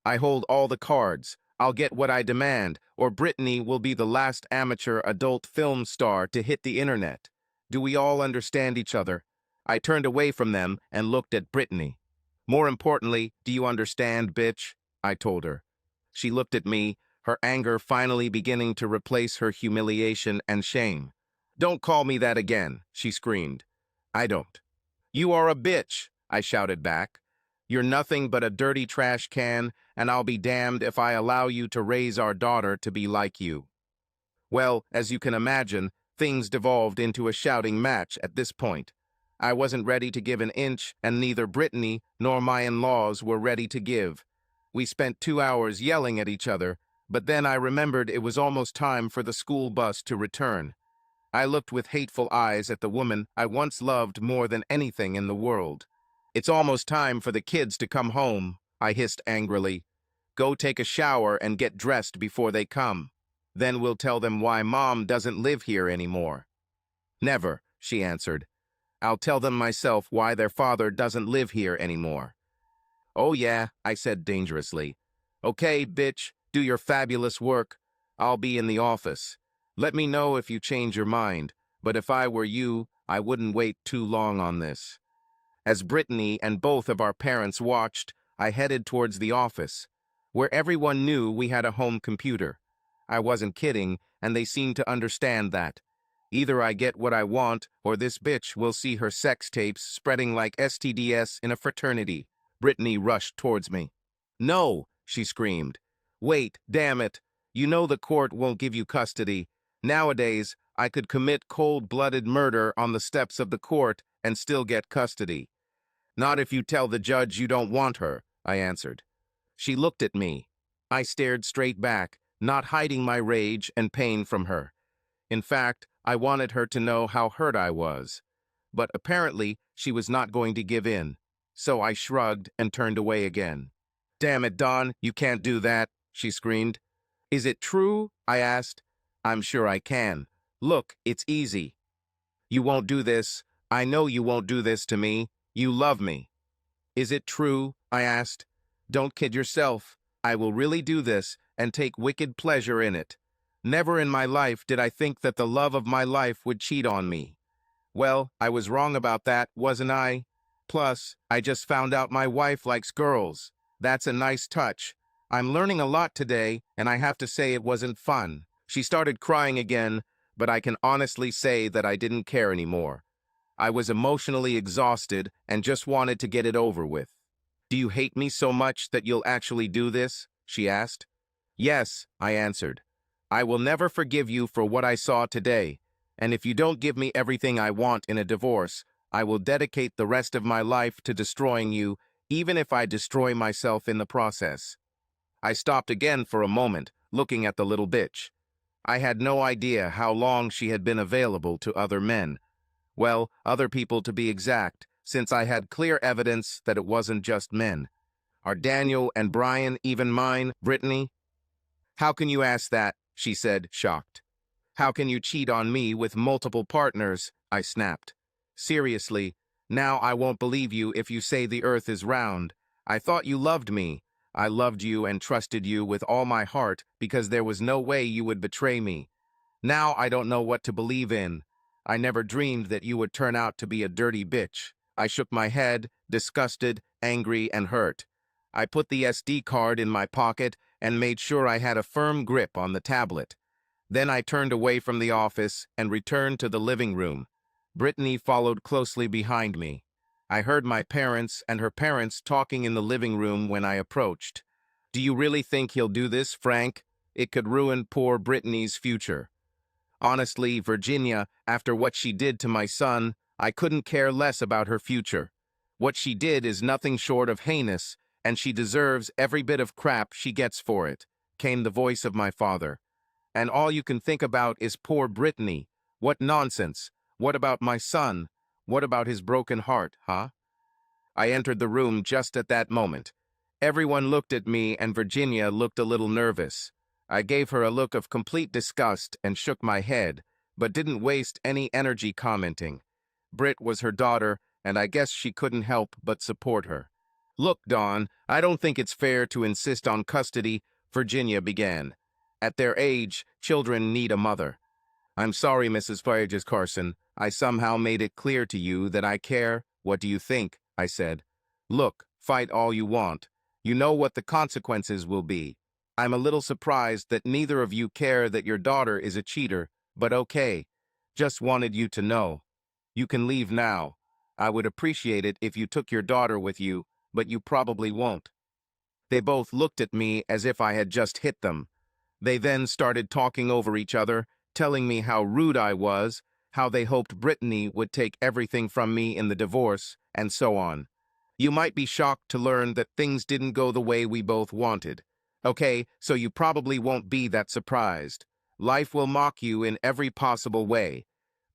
I hold all the cards. I'll get what I demand, or Brittany will be the last amateur adult film star to hit the internet. Do we all understand each other? I turned away from them and looked at Brittany. More importantly, do you understand, bitch? I told her. She looked at me, her anger finally beginning to replace her humiliation and shame. Don't call me that again, she screamed. I don't. You are a bitch, I shouted back. You're nothing but a dirty trash can, and I'll be damned if I allow you to raise our daughter to be like you. Well, as you can imagine, things devolved into a shouting match at this point. I wasn't ready to give an inch, and neither Brittany nor my in-laws were ready to give. We spent 2 hours yelling at each other, but then I remembered it was almost time for the school bus to return. I looked with hateful eyes at the woman I once loved more than anything in the world. It's almost time for the kids to come home, I hissed angrily. Go take a shower and get dressed before they come. Then we'll tell them why Mom doesn't live here anymore. Never, she answered. I'll tell them myself why their father doesn't live here anymore. Oh yeah, I said dangerously. Okay, bitch, do your fabulous work. I'll be in the office. Let me know if you change your mind, but if I were you, I wouldn't wait too long on this. As Brittany and both of our parents watched, I headed towards the office, where everyone knew we had a home computer. I wasn't kidding, and they seemed to understand that. Either I get what I want, or this bitch will see her sex tapes spreading like STDs in a fraternity. Brittany rushed towards me. No, she screamed. Wait, damn it. You know the court won't give you custody. Nowadays, I could commit cold-blooded murder on the steps of the court and still get custody. Not if you tell the judge you don't want her, I answered. She looked at me. I stared straight back, not hiding my rage and pain from her. In fact, I wanted her to know how hurt I was. But apparently, she was not going to give in. So I shrugged and turned away again. Damn it, Dawn, you can't do that, she screamed. Is it true? I asked. I'm sure I can. Look, it's easy. You won't do this. I know you won't do this to me. You love me. Is it true? I asked. Don't kid yourself. I will really do this and take wicked pleasure in it. Never in my life did I think that the love of my life would cheat on me. Well, I was wrong about that, wasn't I? Plus, I just found out my wife likes girls. That's a nice touch. I'm learning a lot today, and I have to say it wasn't fun. She started crying again, but I can honestly say that I didn't care anymore. I was emotionally exhausted and just wanted to get it over with. Do you hate me so much that you'll actually do this? She asked. Yes, I answered. I will never forgive you for what I saw today, and if you don't give me everything I want in a divorce, I will dedicate the rest of my life to destroying you, even if I destroy myself in the process. I stopped again for a moment, looking at the little bitch. I had no idea how long she had been available to other men. Well, other people to be exact, since I had clear evidence that it wasn't just men. Are Daniel and Brian even mine, Brittany? How can you ask that? She said, shocked. How can you cheat on me with multiple partners? I snapped. Seriously, now I won't believe you if you say the earth is round. I thought you loved me. I loved you and trusted you with all my heart because there was no way you would betray me. Now I don't know what to believe in. I never dreamed that you would turn out to be a dirty bitch. I shook my head, disgusted, angry, and hurt. I put the SD card in my pocket and made sure I had a firm grip on the tablet. Then I turned away from the office and returned to the living room. Brittany followed closely behind me. I heard my parents and her parents talking in the living room when I approached. "Do you really think he'll do this, Frank? It could ruin poor Brittany's future." Honestly, Virginia, after what she did to my son, I couldn't care less about her future. What she did is nothing short of heinous, and she deserves every bit of crap she gets for it, came the voice of my father. And all you can think about is poor Brittany. What nonsense. What about my son? What about his broken heart, huh? I entered the room just at that moment. Everyone looked at me and Virginia looked a little nervous. I gave her a look of complete disgust and shook my head, but didn't waste any energy commenting. Britt was her daughter, and I guess she couldn't help but support her. "Look, Dawn, I don't think it's fair to insist on custody," Virginia began. "At their age, children need a mother." "I'm sorry, Mrs. Farages Carson. I somehow made it clear to you that I care. What do you think?" I said. "Look, fight all you want. You know what the consequences will be. I'm a little surprised that neither of you care that your daughter is a cheater, but okay. Just wanted you to know. You can leave now. I would appreciate it if you took your daughter with you, but you probably won't." They both looked at me as if I had just hit them. They then started talking over each other, telling me how rude I was, how they hoped Brittany would take everything from me in the divorce, and so on. You might be shocked to learn that things didn't go the way we both wanted. Okay, so you probably won't be that surprised. Life will mock you in every possible way.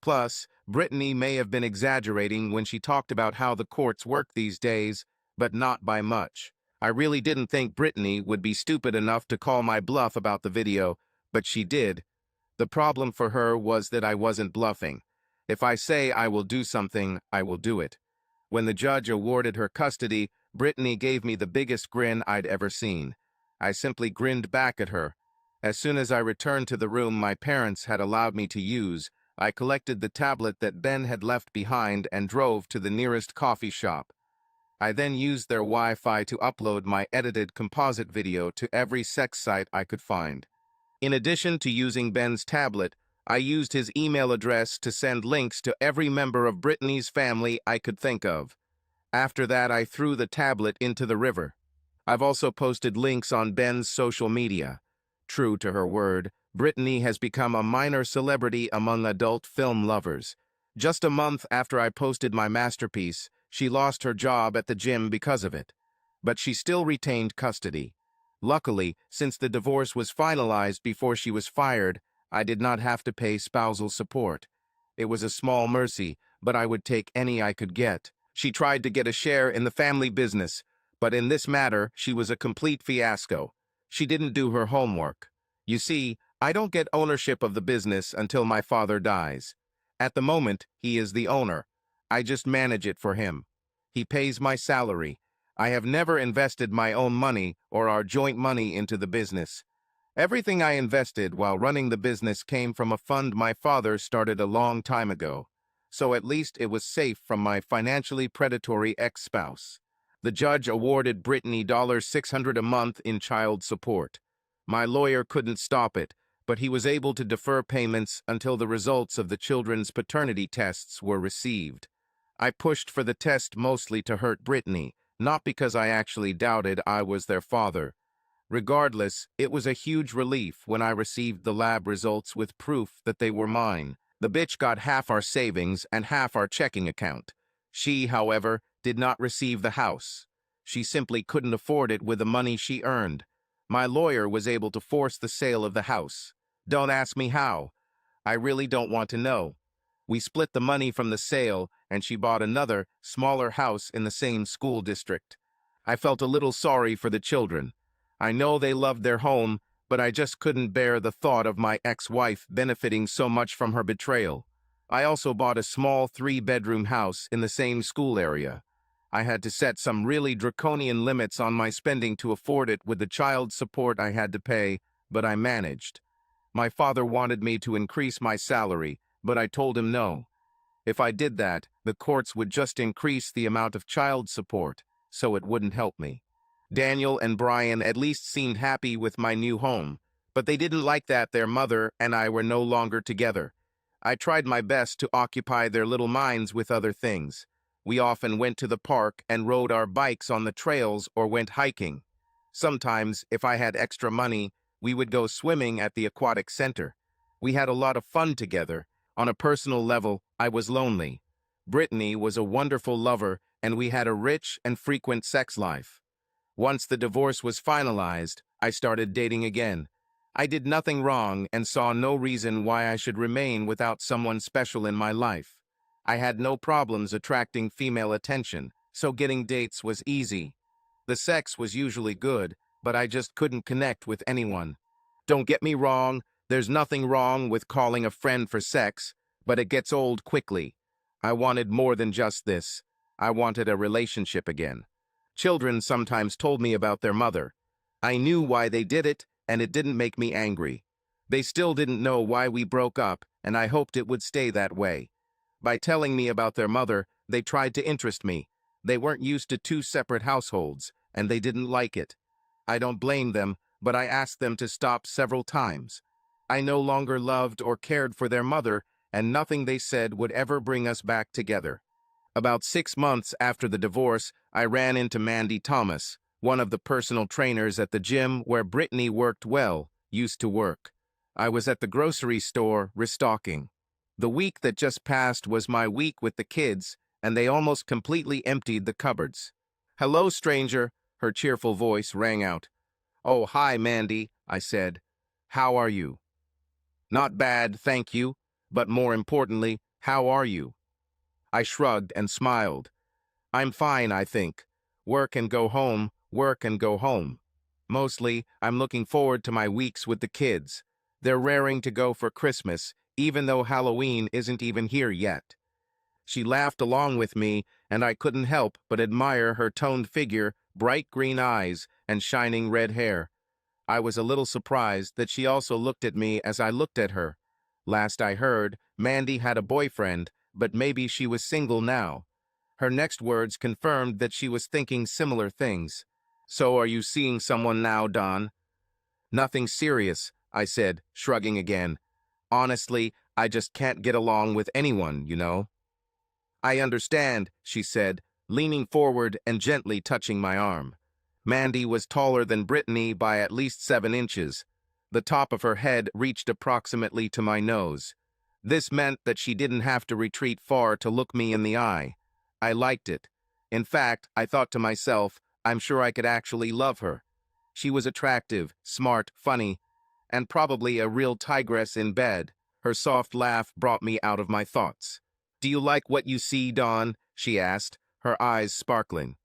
Plus, Brittany may have been exaggerating when she talked about how the courts work these days, but not by much. I really didn't think Brittany would be stupid enough to call my bluff about the video, but she did. The problem for her was that I wasn't bluffing. If I say I will do something, I will do it. When the judge awarded her custody, Brittany gave me the biggest grin I'd ever seen. I simply grinned back at her. As soon as I returned to the room my parents had allowed me to use, I collected the tablet that Ben had left behind and drove to the nearest coffee shop. I then used their Wi-Fi to upload my edited composite video to every sex site I could find. In addition to using Ben's tablet, I used his email address to send links to every member of Brittany's family I could think of. After that, I threw the tablet into the river. I've also posted links on Ben's social media. True to her word, Brittany has become a minor celebrity among adult film lovers. Just a month after I posted my masterpiece, she lost her job at the gym because of it. But she still retained custody. Luckily, since the divorce was finalized before she was fired, I did not have to pay spousal support. It was a small mercy, but I would take any I could get. She tried to get a share in the family business, but in this matter, she was a complete fiasco. She didn't do her homework. You see, I don't get ownership of the business until my father dies. At the moment, he is the owner. I just manage it for him. He pays my salary. I have never invested my own money or our joint money into the business. Everything I invested while running the business came from a fund my father started a long time ago. So at least it was safe from my financially predatory ex-spouse. The judge awarded Brittany $600 a month in child support. My lawyer couldn't stop it, but he was able to defer payments until the results of the children's paternity tests were received. I pushed for the test mostly to hurt Brittany, not because I actually doubted I was their father. Regardless, it was a huge relief when I received the lab results with proof that they were mine. The bitch got half our savings and half our checking account. She, however, did not receive the house. She simply couldn't afford it with the money she earned. My lawyer was able to force the sale of the house. Don't ask me how. I really don't want to know. We split the money from the sale, and she bought another, smaller house in the same school district. I felt a little sorry for the children. I know they loved their home, but I just couldn't bear the thought of my ex-wife benefiting so much from her betrayal. I also bought a small 3-bedroom house in the same school area. I had to set some really draconian limits on my spending to afford it with the child support I had to pay, but I managed. My father wanted me to increase my salary, but I told him no. If I did that, the courts would just increase the amount of child support, so it wouldn't help me. Daniel and Brian at least seemed happy with my new home, But they didn't like that their mother and I were no longer together. I tried my best to occupy their little minds with other things. We often went to the park and rode our bikes on the trails or went hiking. Sometimes, if I had extra money, we would go swimming at the aquatic center. We had a lot of fun together. On a personal level, I was lonely. Brittany was a wonderful lover, and we had a rich and frequent sex life. Once the divorce was finalized, I started dating again. I did nothing wrong and saw no reason why I should remain without someone special in my life. I had no problems attracting female attention, so getting dates was easy. The sex was usually good, but I just couldn't connect with anyone. Don't get me wrong, there's nothing wrong with calling a friend for sex, but it gets old quickly. I wanted more than just this. I wanted a relationship again. Children sometimes told me about their mother. I knew why they did it, and it didn't make me angry. They still didn't know why we broke up, and I hoped it would stay that way. By telling me about their mother, they tried to interest me. They weren't used to two separate households, and they didn't like it. I don't blame them, but I asked them to stop several times. I no longer loved or cared for their mother, and nothing they said would ever bring us back together. About 6 months after the divorce, I ran into Mandy Thomas, one of the personal trainers at the gym where Brittany used to work. I was at the grocery store restocking. The week that just passed was my week with the kids, and they almost completely emptied the cupboards. "Hello, stranger," her cheerful voice rang out. "Oh, hi, Mandy," I said. "How are you?" "Not bad, thank you. But more importantly, how are you?" I shrugged and smiled. "I'm fine, I think. Work and go home, work and go home. Mostly, I'm looking forward to my weeks with the kids. They're raring to go for Christmas, even though Halloween isn't even here yet." She laughed along with me, and I couldn't help but admire her toned figure, bright green eyes, and shining red hair. I was a little surprised that she also looked at me as I looked at her. Last I heard, Mandy had a boyfriend, but maybe she was single now. Her next words confirmed that she was thinking similar things. "So are you seeing someone now, Don?" "Nothing serious," I said, shrugging again. "Honestly, I just can't get along with anyone, you know." "I understand," she said, leaning forward and gently touching my arm. Mandy was taller than Brittany by at least 7 inches. The top of her head reached approximately to my nose. This meant that she didn't have to retreat far to look me in the eye. I liked it. In fact, I thought to myself, I'm sure I could actually love her. She was attractive, smart, funny, and probably a real tigress in bed. Her soft laugh brought me out of my thoughts. "Do you like what you see, Dawn?" she asked, her eyes sparkling.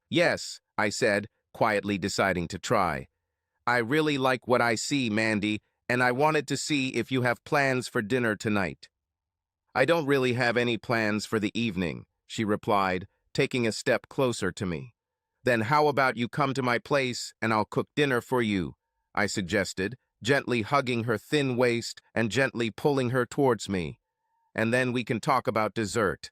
"Yes," I said, quietly deciding to try. "I really like what I see, Mandy, and I wanted to see if you have plans for dinner tonight." "I don't really have any plans for the evening," she replied, taking a step closer to me. "Then how about you come to my place and I'll cook dinner for you," I suggested, gently hugging her thin waist and gently pulling her towards me. "And then we can talk about dessert."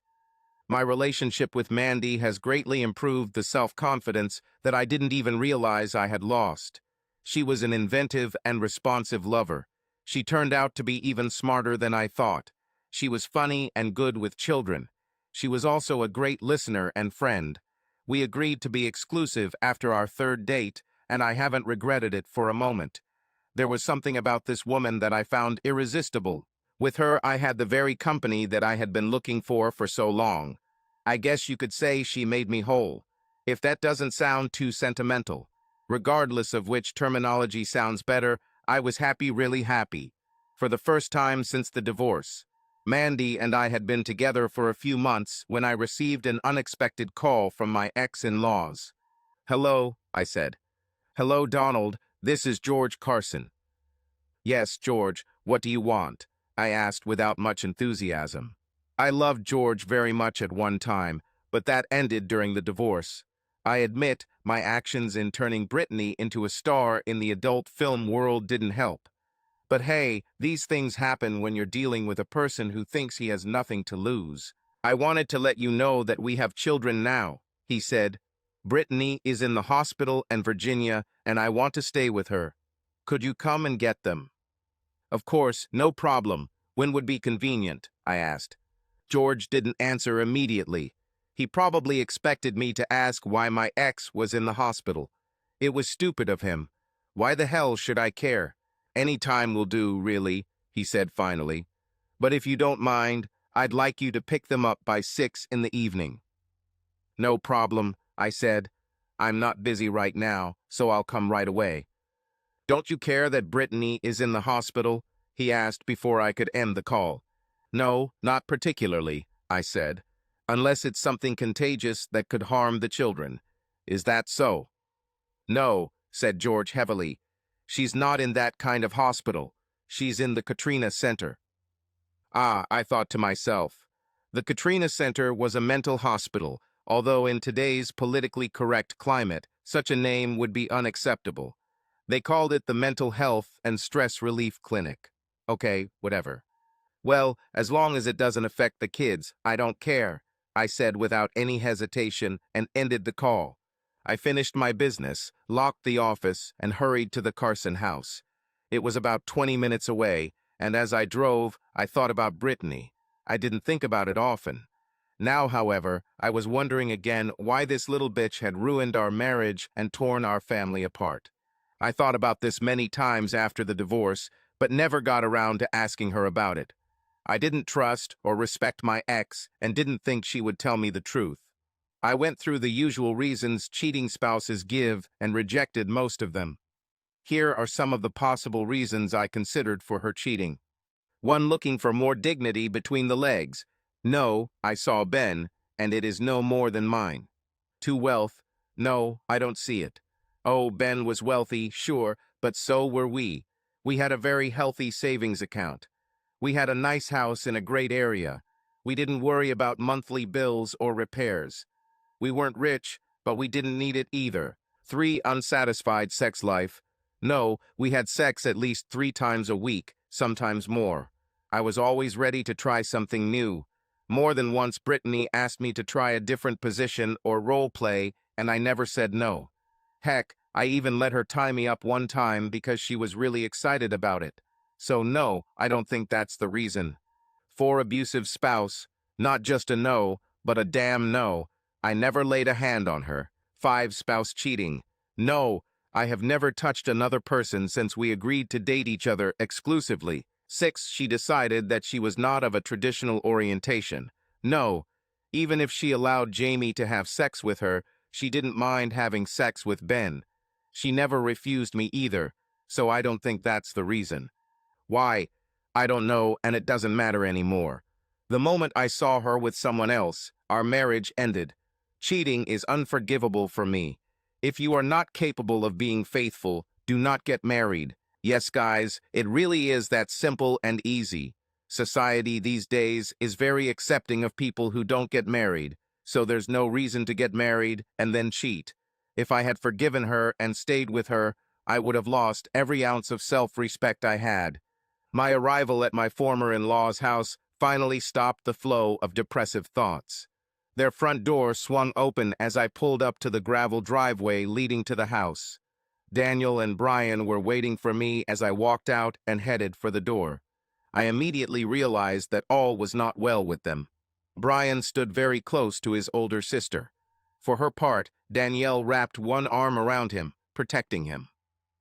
My relationship with Mandy has greatly improved the self-confidence that I didn't even realize I had lost. She was an inventive and responsive lover. She turned out to be even smarter than I thought. She was funny and good with children. She was also a great listener and friend. We agreed to be exclusive after our 3rd date, and I haven't regretted it for a moment. There was something about this woman that I found irresistible. With her, I had the very company that I had been looking for so long. I guess you could say she made me whole, if that doesn't sound too sentimental. Regardless of which terminology sounds better, I was happy, really happy. For the first time since the divorce. Mandy and I had been together for a few months when I received an unexpected call from my ex-in-laws. "Hello," I said. "Hello, Donald. This is George Carson." "Yes, George, what do you want?" I asked without much enthusiasm. I loved George very much at one time, but that ended during the divorce. I admit my actions in turning Brittany into a star in the adult film world didn't help. But hey, these things happen when you're dealing with a person who thinks he has nothing to lose. "I wanted to let you know that we have children now," he said. "Brittany is in the hospital in Virginia, and I want to stay with her." Could you come and get them? Of course, no problem. When would be convenient? I asked. George didn't answer immediately. He probably expected me to ask why my ex was in the hospital. It was stupid of him. Why the hell should I care? Any time will do, really, he said finally. But if you don't mind, I'd like you to pick them up by 6 in the evening. No problem, I said. I'm not busy right now, so I'll come right away. Don't you care that Brittany is in the hospital? He asked before I could end the call. No, not particularly, I said, unless it's something contagious that could harm the children. Is that so? No, said George heavily. She's not in that kind of hospital. She's in the Katrina Center. Ah, I thought to myself. The Katrina Center was a mental hospital, although in today's politically correct climate, such a name would be unacceptable. They called it the Mental Health and Stress Relief Clinic. Okay, whatever. Well, as long as it doesn't affect the kids, I don't care, I said without any hesitation and ended the call. I finished my business, locked the office, and hurried to the Carson house. It was about 20 minutes away, and as I drove, I thought about Brittany. I didn't think about it often. Now, however, I was wondering again why this little bitch had ruined our marriage and torn our family apart. I thought about this many times after the divorce, but never got around to asking her about it. I didn't trust or respect my ex and didn't think she would tell me the truth. I went through the usual reasons cheating spouses give and rejected most of them. Here are some of the possible reasons I considered for her cheating. 1. Looking for more dignity between the legs. No, I saw Ben, and it is no more than mine. 2. Wealth. No, I don't see it. Oh, Ben was wealthy, sure, but so were we. We had a very healthy savings account. We had a nice house in a great area. We didn't worry about monthly bills or repairs. We weren't rich, but we didn't need it either. 3. Unsatisfied sex life. No, we had sex at least 3 times a week, sometimes more. I was always ready to try something new. More than once Brittany asked me to try a different position or role play, and I never said no. Heck, I even let her tie me up one time because she was really excited about it. So no, I don't think that's the reason. 4. Abusive spouse. Not just a no, but a damn no. I never laid a hand on her. 5. Spouse cheating. No, I have never touched another person since we agreed to date each other exclusively. 6. She decided that she was not of a traditional orientation. No, even if she allowed Jamie to have sex with her, she didn't mind having sex with Ben. She never refused me either, so I don't think that's the reason. Why? I don't know, and it doesn't matter anymore. The moment I saw her with someone else, our marriage ended. Cheating is unforgivable for me. If you are not capable of being faithful, do not get married. Yes, guys, it really is that simple and easy. Society these days is very accepting of people who don't get married, so there's no reason to get married and then cheat. If I had forgiven her and stayed with her, I would have lost every ounce of self-respect I had. My arrival at my former in-law's house finally stopped the flow of depressive thoughts. Their front door swung open as I pulled up to the gravel driveway leading to the house. Daniel and Brian were waiting for me as I walked out and headed for the door. I immediately realized that all was not well with them. Brian stood very close to his older sister. For her part, Danielle wrapped one arm around him, protecting him.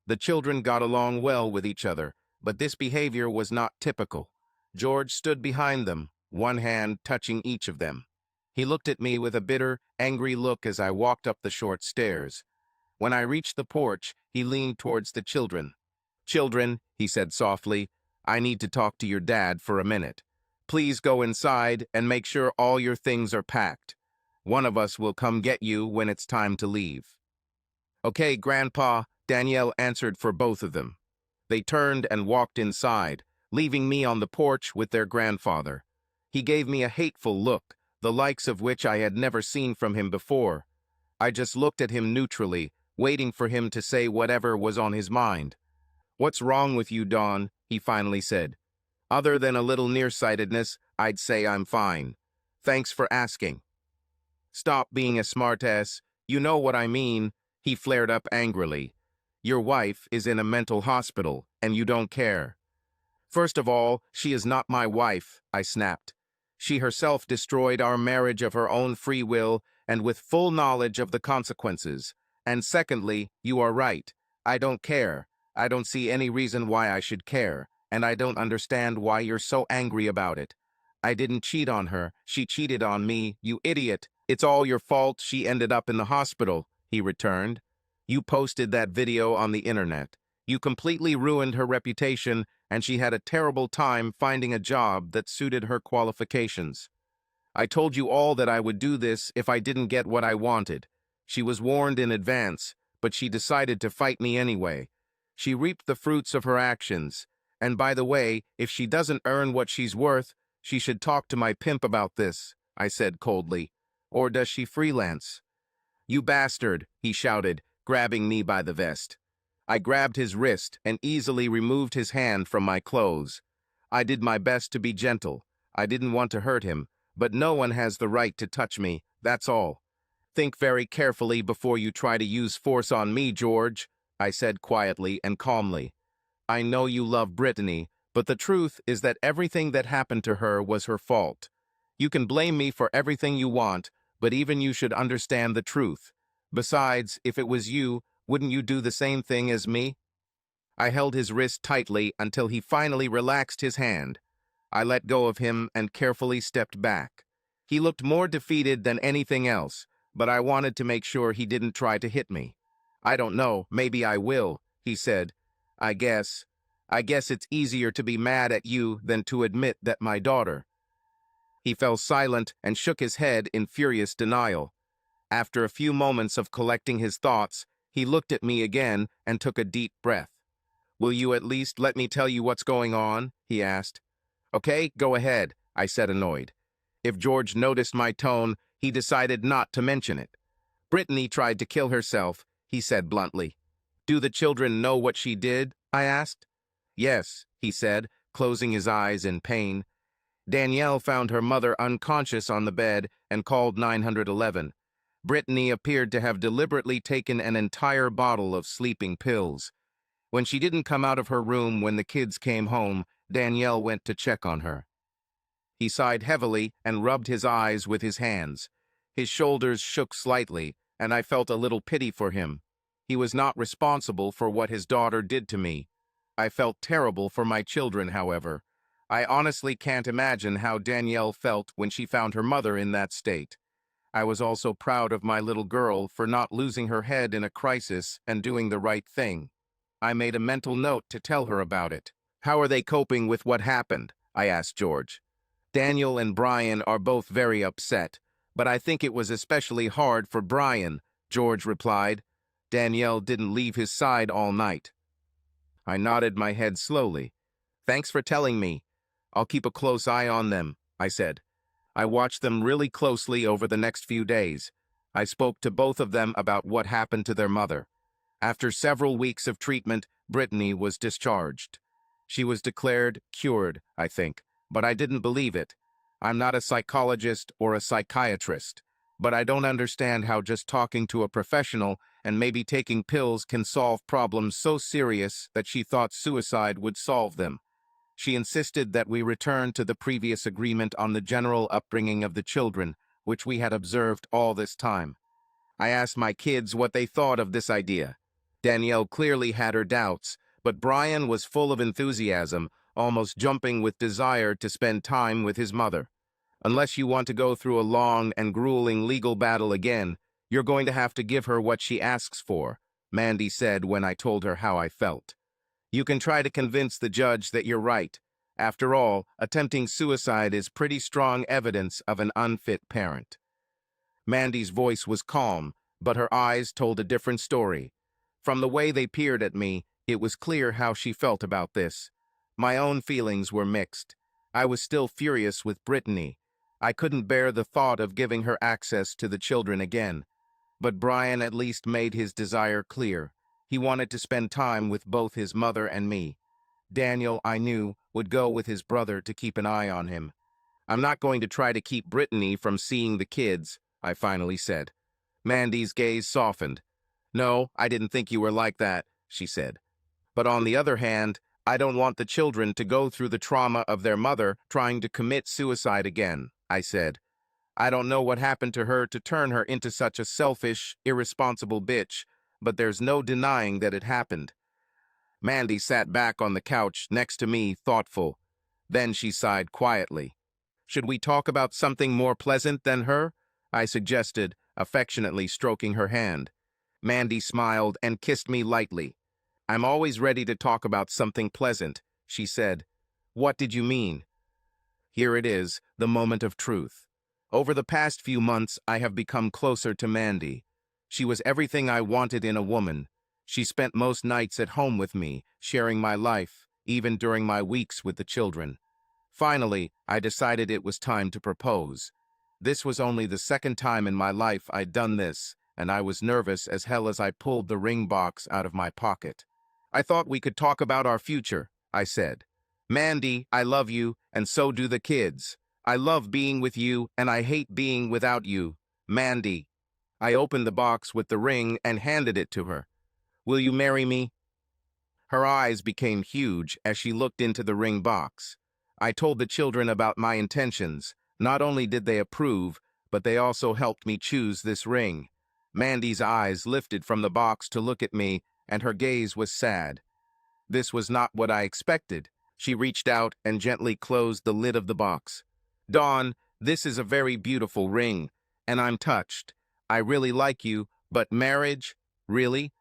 The children got along well with each other, but this behavior was not typical. George stood behind them, one hand touching each of them. He looked at me with a bitter, angry look as I walked up the short stairs. When I reached the porch, he leaned towards the children. "Children," he said softly, "I need to talk to your dad for a minute. Please go inside and make sure all your things are packed. One of us will come get you when it's time to leave." "Okay, Grandpa," Danielle answered for both of them. They turned and walked inside, leaving me on the porch with their grandfather. He gave me a hateful look, the likes of which I had never seen from him before. I just looked at him neutrally, waiting for him to say whatever was on his mind. "What's wrong with you, Dawn?" he finally said. "Other than a little nearsightedness, I'd say I'm fine. Thanks for asking." "Stop being a smartass. You know what I mean," he flared up angrily. Your wife is in a mental hospital, and you don't care. First of all, she is not my wife, I snapped. She herself destroyed our marriage of her own free will and with full knowledge of the consequences. And secondly, you are right. I don't care. I don't see any reason why I should care, and I don't understand why you're so angry about it. I didn't cheat on her. She cheated on me, you idiot. It's all your fault she ended up in the hospital, he returned. You posted that video on the internet. You completely ruined her reputation, and she had a terrible time finding a job that suited her qualifications. I told you all that I would do this if I didn't get what I wanted. She was warned in advance, but she decided to fight me anyway. She reaped the fruits of her actions. And by the way, if she doesn't earn what she's worth, she should talk to my pimp about this, I said coldly. Or does she freelance? You bastard, he shouted, grabbing me by the vest. I grabbed his wrist and easily removed his hand from my clothes. I did my best to be gentle. I didn't want to hurt him, but no one has the right to touch me, that's all. Think very carefully before you try to use force on me, George, I said quietly and calmly. I know you love Brittany, but the truth is that everything that happened to her was her fault. You can blame me for everything you want, but even you should understand the truth. Besides, if it was you, wouldn't you do the same thing as me? I held his wrist tightly until he finally relaxed his hand. I let go of him and carefully stepped back. He looked more defeated than anything else, but I wanted to make sure he didn't try to hit me. I don't know, maybe I will, he said. I guess it's easier to be mad at you than to admit that my daughter. He fell silent and shook his head in furious denial. After a few moments of collecting his thoughts, he looked at me again and took a deep breath. Will you at least let me tell you what's going on? He asked. Okay, go ahead, I said, annoyed. If George noticed my tone, he decided not to mention it. Brittany tried to kill herself, he said bluntly. Do the children know what she did? I asked. Yes, he said, closing his eyes in pain. Danielle found her mother unconscious on the bed and called 911. Brittany appeared to have deliberately taken an entire bottle of sleeping pills. When she didn't come out of her room when the kids came home, Danielle went to check on her. He sighed heavily and rubbed his eyes with his hands. His shoulders shook slightly, and I felt a little pity for him. He was not responsible for what his daughter did to me. I felt terrible for my children, however. I honestly can't imagine how Danielle felt when she found her mother in that state. I was also proud of my little girl for not losing her head in a crisis and doing the right thing. I made a mental note to tell her about it. How are they coping with what happened? I asked George. Daniel and Brian are both very upset, but I think it was especially hard for Brian, George replied. Danielle didn't leave his side all night. I nodded my head slowly. Thanks for telling me. I'll keep a close eye on them, I said. I watched them really closely over the next few days. I spoke to both of them about what happened to their mother. After several weeks of treatment, Brittany was discharged. She was declared cured, I think, but I didn't believe it. I'm not a psychologist or a psychiatrist, but I don't understand how just talking to a professional and maybe taking pills can solve problems so serious that she thought suicide would solve them. She insisted that we return to the previous agreement on the general upbringing of the children, which we had observed all this time. I asked my kids what they thought of this idea. Danielle clearly had her doubts, but Brian was full of enthusiasm, almost jumping with desire to spend time with his mother. Unless you want to go through a long and grueling legal battle again, you're going to have to give her what she asks for, Mandy said when I told her how I felt. You can try to convince the judge that you're right. After all, attempting suicide is pretty strong evidence of an unfit parent. Mandy's voice was calm, but her eyes told a different story. From the way they peered at me, it was clear how she felt about this. My own feelings were mixed. I was still furious with Brittany. I couldn't bear the thought of giving her access to the children again. But Brian at least made his desire clear. He wanted to spend time with both his mother and me. Daniel, I knew, would go with his brother to keep an eye on him. I'm not going to try to keep Brittany from seeing the kids, I finally said. Mandy's gaze softened. No, I didn't think you were like that. she said. But on the other hand, I don't want the children to go through the trauma of their mother trying to commit suicide again, I said. I don't know what happened to her to turn her into such a selfish, irresponsible bitch, but there's no denying that it happened. Mandy sat back on the couch next to me, thoughtful. Then she sighed quietly. Should we talk about something more pleasant than her? I suggested, affectionately stroking her hand. Mandy smiled and kissed me lightly. I'm always ready to talk about something pleasant, she said. What did you mean? Here it is, the moment of truth. Over the past few months, I have become closer to Mandy. She was everything I wanted in a woman. She spent most nights at home with me, sharing my life, even during my weeks with the children. Finally, I decided it was time to propose. This was only the second time in my life I'd done this, and I was nervous as hell as I pulled the ring box out of my pocket. I thought we could talk about our future, I said. Mandy, I love you, and so do the kids. I love being with you, and I hate being without you. Mandy. I opened the box with the ring and handed it to her. Will you marry me? Her eyes became huge as she looked into the ring box. I told the children about my intentions. Not only did they approve, but they also helped me choose this ring. Mandy's eyes lifted from the box to look at me, and her gaze was sad. This was not what I expected. She reached out and gently closed the lid of the box. Dawn, this is a very beautiful ring, and I'm touched. I really like you, but marriage? Really?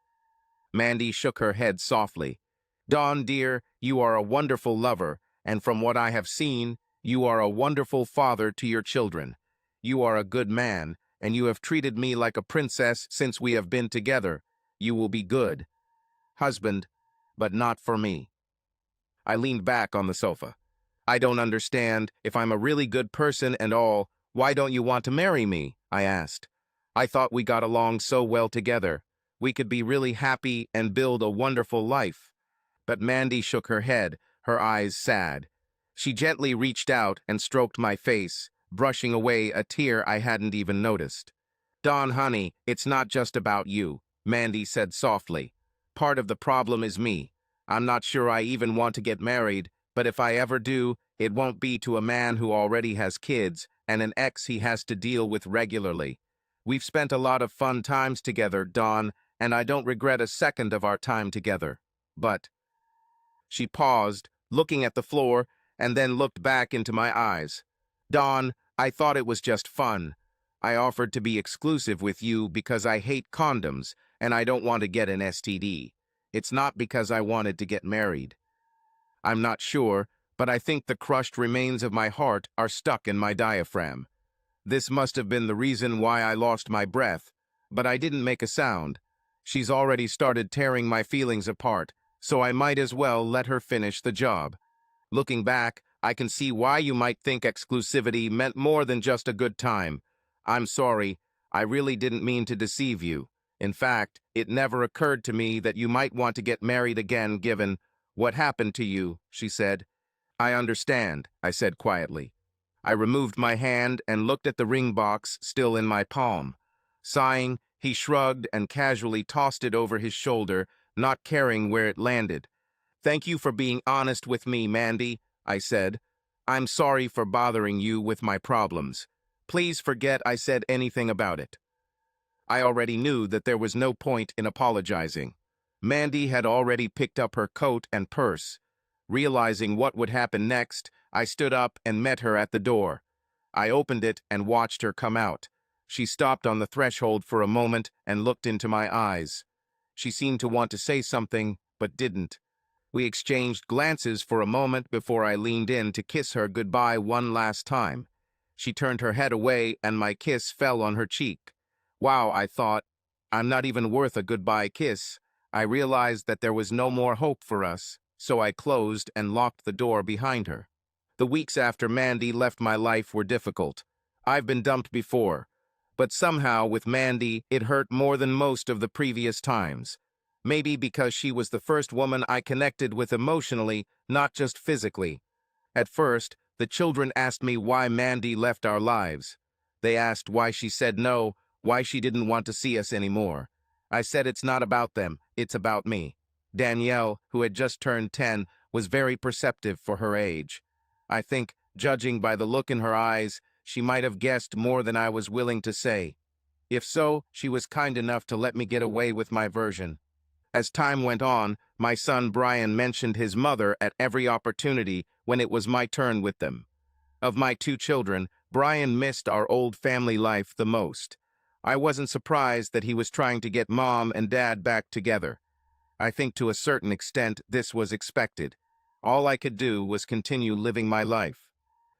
Mandy shook her head softly. Dawn, dear, you are a wonderful lover, and from what I have seen, you are a wonderful father to your children. You are a good man, and you have treated me like a princess since we have been together. You will be good. Husband, but not for me. I leaned back on the sofa. I don't understand. If I'm a really good person and all, why don't you want to marry me? I asked. I thought we got along so well together. We could be really happy and build a wonderful life. But Mandy shook her head, her eyes sad. She gently reached out and stroked my face, brushing away a tear I hadn't even noticed. Dawn, honey, it's not just about you, Mandy said softly. Part of the problem is me. I'm not sure I even want to get married, but if I ever do, it won't be to a man who already has kids and an ex he has to deal with regularly. We've spent a lot of fun times together, Dawn, and I don't regret a second of our time together. But... She paused, looking at the floor, and then looked back into my eyes. Dawn, I thought it was just fun. I offered to be exclusive with you because I hate condoms, and I don't want to get an STD. It's not because I wanted to get married. I'm not sure, but I think the crushed remains of my heart are stuck in my diaphragm. This must have been the reason why I lost my breath, but I didn't make a sound. She's already started tearing my feelings apart, so I might as well let her finish the job. Looking back, I can see why you might think exclusivity meant more than just a good time. I'm sorry, I really didn't mean to deceive you. In fact, it never occurred to me that you might want to get married again given what happened to you, she said. I understand, I said quietly. I removed my hand and looked at the ring box still in my palm. Sighing, he shrugged and casually tossed it over his shoulder, not caring where it landed. Thank you for being honest with me, Mandy, I said. I'm sorry for bothering you with my problems. Please forget I said anything about it. I already knew that there was no point in apologizing. Mandy had already picked up her coat and purse. Realizing what would happen next, I stood up and met her at the door. I opened it and watched her come out. She stopped on the threshold for a moment and looked into my eyes. She seemed to want to say something, but didn't. We exchanged glances for a moment before I leaned in to kiss her goodbye one last time. She turned her head away and my kiss fell on her cheek. Wow, I thought, I'm not even worth a goodbye kiss. I realized that there was no more hope for us, so I closed and locked the door behind her. The weeks after Mandy left my life were difficult. I've been dumped before, but somehow with Mandy it hurt more than most of the previous times. Maybe because she was the first woman I connected with emotionally, not just physically. At first, the children asked me why Mandy left our lives. They asked why she said no, why she didn't want to see us anymore. I said it's not about them, it's about me. Danielle, who had just turned 10, was very perceptive for her age. I think, judging by the look in her eyes, she might have guessed more than I was willing to say. If so, she was kind enough to let me get away with my version. As time went on, my son Brian mentioned his mother at every opportunity when it was my turn with them. Of my two children, Brian missed our old family life the most. I wasn't surprised that he was trying to get mom and dad back together. I think to a certain extent this was expected. All I could do was continue living my life.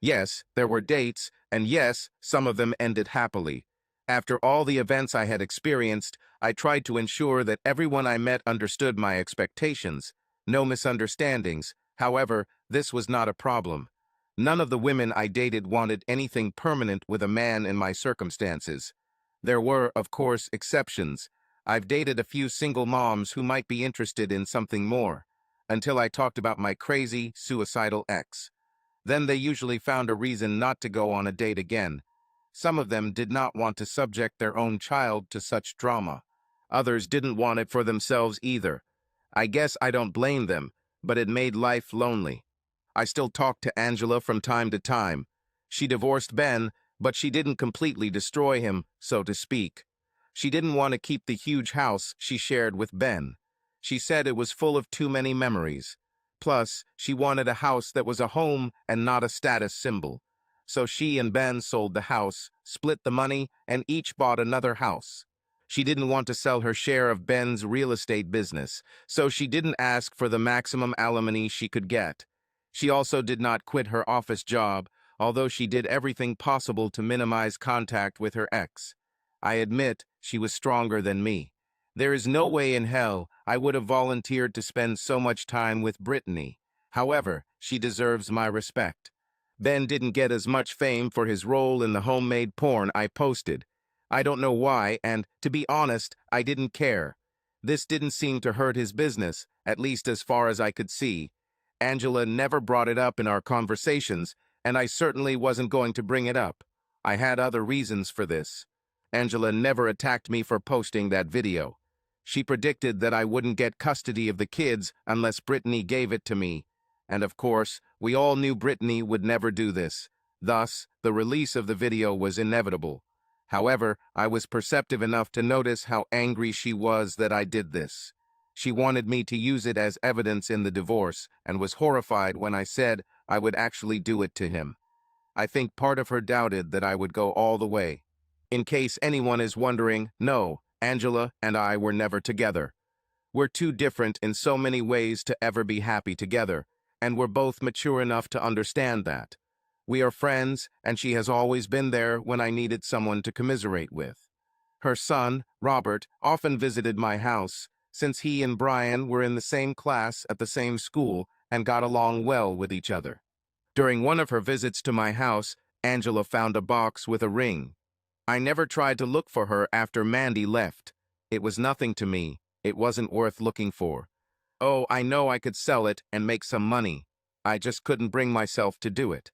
Yes, there were dates, and yes, some of them ended happily. After all the events I had experienced, I tried to ensure that everyone I met understood my expectations. No misunderstandings. However, this was not a problem. None of the women I dated wanted anything permanent with a man in my circumstances. There were, of course, exceptions. I've dated a few single moms who might be interested in something more, until I talked about my crazy, suicidal ex. Then they usually found a reason not to go on a date again. Some of them did not want to subject their own child to such drama. Others didn't want it for themselves either. I guess I don't blame them, but it made life lonely. I still talk to Angela from time to time. She divorced Ben, but she didn't completely destroy him, so to speak. She didn't want to keep the huge house she shared with Ben. She said it was full of too many memories. Plus, she wanted a house that was a home and not a status symbol. So she and Ben sold the house, split the money, and each bought another house. She didn't want to sell her share of Ben's real estate business, so she didn't ask for the maximum alimony she could get. She also did not quit her office job, although she did everything possible to minimize contact with her ex. I admit she was stronger than me. There is no way in hell I would have volunteered to spend so much time with Brittany. However, she deserves my respect. Ben didn't get as much fame for his role in the homemade porn I posted. I don't know why, and, to be honest, I didn't care. This didn't seem to hurt his business, at least as far as I could see. Angela never brought it up in our conversations, and I certainly wasn't going to bring it up. I had other reasons for this. Angela never attacked me for posting that video. She predicted that I wouldn't get custody of the kids unless Brittany gave it to me. And of course, we all knew Brittany would never do this. Thus, the release of the video was inevitable. However, I was perceptive enough to notice how angry she was that I did this. She wanted me to use it as evidence in the divorce and was horrified when I said I would actually do it to him. I think part of her doubted that I would go all the way. In case anyone is wondering, no, Angela and I were never together. We're too different in so many ways to ever be happy together, and we're both mature enough to understand that. We are friends, and she has always been there when I needed someone to commiserate with. Her son, Robert, often visited my house, since he and Brian were in the same class at the same school and got along well with each other. During one of her visits to my house, Angela found a box with a ring. I never tried to look for her after Mandy left. It was nothing to me. It wasn't worth looking for. Oh, I know I could sell it and make some money. I just couldn't bring myself to do it.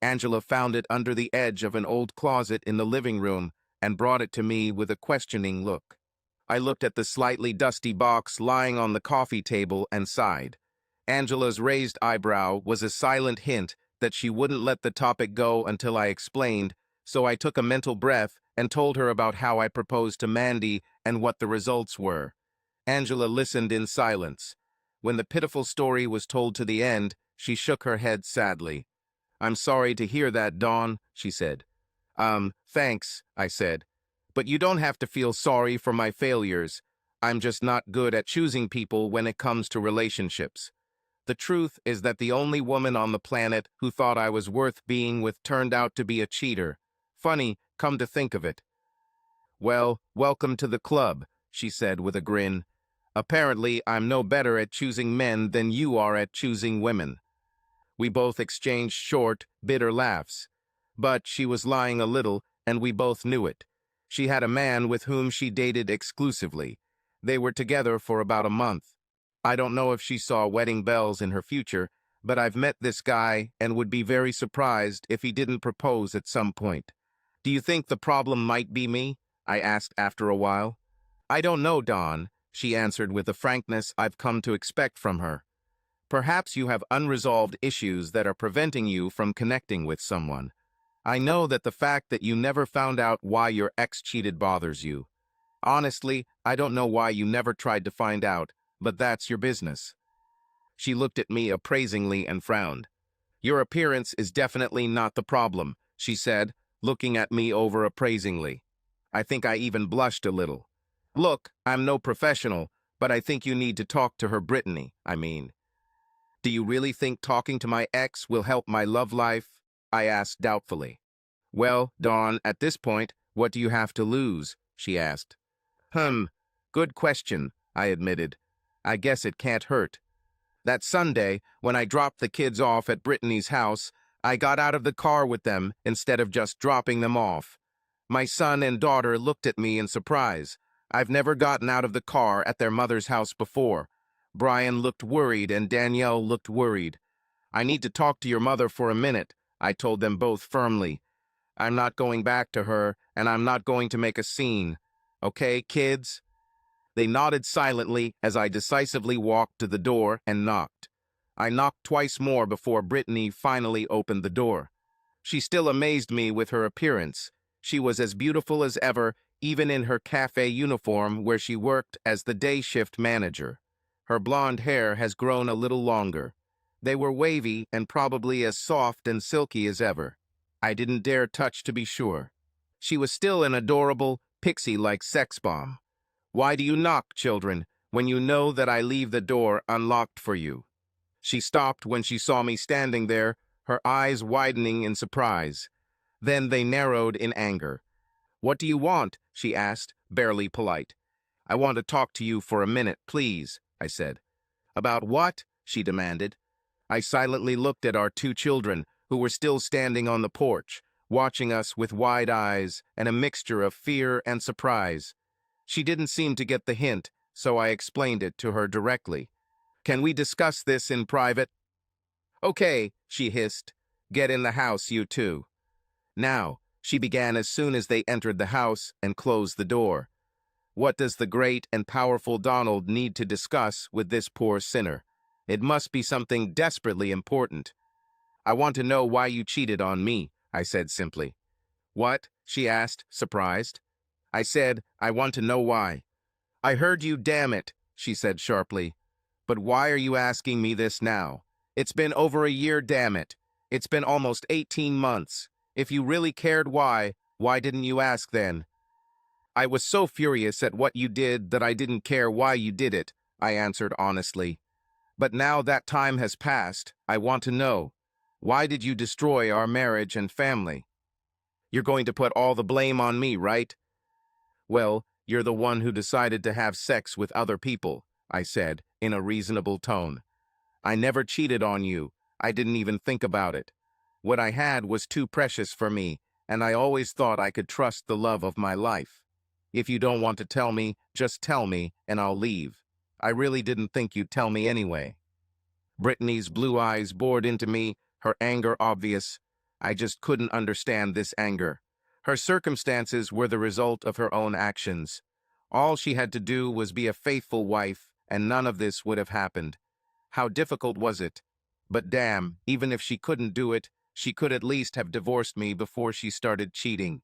Angela found it under the edge of an old closet in the living room and brought it to me with a questioning look. I looked at the slightly dusty box lying on the coffee table and sighed. Angela's raised eyebrow was a silent hint that she wouldn't let the topic go until I explained, so I took a mental breath and told her about how I proposed to Mandy and what the results were. Angela listened in silence. When the pitiful story was told to the end, she shook her head sadly. "I'm sorry to hear that, Dawn," she said. Thanks," I said. "But you don't have to feel sorry for my failures. I'm just not good at choosing people when it comes to relationships. The truth is that the only woman on the planet who thought I was worth being with turned out to be a cheater. Funny, come to think of it." "Well, welcome to the club," she said with a grin. "Apparently, I'm no better at choosing men than you are at choosing women." We both exchanged short, bitter laughs. But she was lying a little, and we both knew it. She had a man with whom she dated exclusively. They were together for about a month. I don't know if she saw wedding bells in her future, but I've met this guy and would be very surprised if he didn't propose at some point. "Do you think the problem might be me?" I asked after a while. "I don't know, Dawn. she answered with the frankness I've come to expect from her. Perhaps you have unresolved issues that are preventing you from connecting with someone. I know that the fact that you never found out why your ex cheated bothers you. Honestly, I don't know why you never tried to find out, but that's your business. She looked at me appraisingly and frowned. Your appearance is definitely not the problem, she said, looking at me over appraisingly. I think I even blushed a little. Look, I'm no professional, but I think you need to talk to her, Brittany, I mean. Do you really think talking to my ex will help my love life? I asked doubtfully. Well, Dawn, at this point, what do you have to lose? She asked. Good question, I admitted. I guess it can't hurt. That Sunday, when I dropped the kids off at Brittany's house, I got out of the car with them instead of just dropping them off. My son and daughter looked at me in surprise. I've never gotten out of the car at their mother's house before. Brian looked worried and Danielle looked worried. I need to talk to your mother for a minute, I told them both firmly. I'm not going back to her, and I'm not going to make a scene. Okay, kids? They nodded silently as I decisively walked to the door and knocked. I knocked twice more before Brittany finally opened the door. She still amazed me with her appearance. She was as beautiful as ever, even in her cafe uniform where she worked as the day shift manager. Her blonde hair has grown a little longer. They were wavy and probably as soft and silky as ever. I didn't dare touch to be sure. She was still an adorable, pixie-like sex bomb. Why do you knock, children, when you know that I leave the door unlocked for you? She stopped when she saw me standing there, her eyes widening in surprise. Then they narrowed in anger. What do you want? She asked, barely polite. I want to talk to you for a minute, please, I said. About what? She demanded. I silently looked at our two children, who were still standing on the porch, watching us with wide eyes and a mixture of fear and surprise. She didn't seem to get the hint, so I explained it to her directly. Can we discuss this in private? Okay, she hissed. Get in the house, you two. Now, she began as soon as they entered the house and closed the door. What does the great and powerful Donald need to discuss with this poor sinner? It must be something desperately important. I want to know why you cheated on me, I said simply. What? She asked, surprised. I said, I want to know why. I heard you, damn it, she said sharply. But why are you asking me this now? It's been over a year, damn it. It's been almost 18 months. If you really cared why didn't you ask then? I was so furious at what you did that I didn't care why you did it, I answered honestly. But now that time has passed, I want to know. Why did you destroy our marriage and family? You're going to put all the blame on me, right? Well, you're the one who decided to have sex with other people, I said, in a reasonable tone. I never cheated on you. I didn't even think about it. What I had was too precious for me, and I always thought I could trust the love of my life. If you don't want to tell me, just tell me, and I'll leave. I really didn't think you'd tell me anyway. Brittany's blue eyes bored into me, her anger obvious. I just couldn't understand this anger. Her circumstances were the result of her own actions. All she had to do was be a faithful wife, and none of this would have happened. How difficult was it? But damn, even if she couldn't do it, she could at least have divorced me before she started cheating.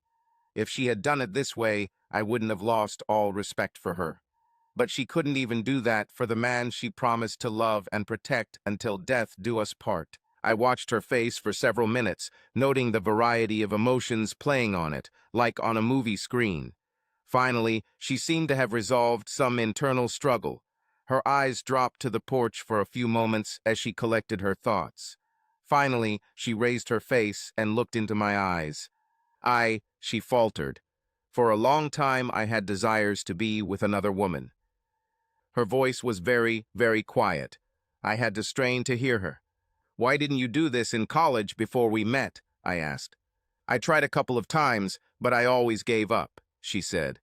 If she had done it this way, I wouldn't have lost all respect for her. But she couldn't even do that for the man she promised to love and protect until death do us part. I watched her face for several minutes, noting the variety of emotions playing on it, like on a movie screen. Finally, she seemed to have resolved some internal struggle. Her eyes dropped to the porch for a few moments as she collected her thoughts. Finally, she raised her face and looked into my eyes. She faltered. For a long time I had desires to be with another woman. Her voice was very, very quiet. I had to strain to hear her. Why didn't you do this in college before we met? I asked. I tried a couple of times, but I always gave up, she said.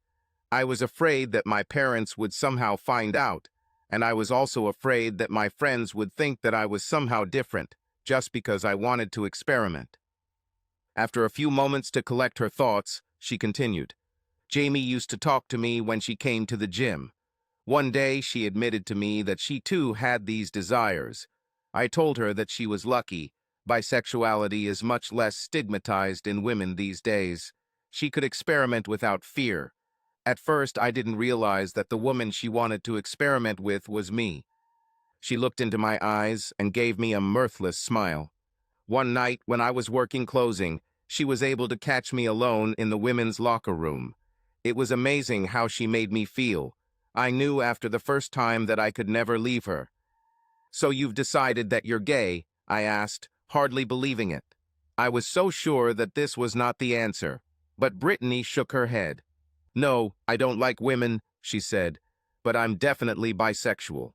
I was afraid that my parents would somehow find out, and I was also afraid that my friends would think that I was somehow different, just because I wanted to experiment. After a few moments to collect her thoughts, she continued. Jamie used to talk to me when she came to the gym. One day, she admitted to me that she too had these desires. I told her that she was lucky. Bisexuality is much less stigmatized in women these days. She could experiment without fear. At first, I didn't realize that the woman she wanted to experiment with was me. She looked into my eyes and gave me a mirthless smile. One night, when I was working closing, she was able to catch me alone in the women's locker room. It was amazing how she made me feel. I knew after the first time that I could never leave her. "So you've decided that you're gay?" I asked, hardly believing it. I was so sure that this was not the answer, but Brittany shook her head. "No, I don't like women," she said, "but I'm definitely bisexual."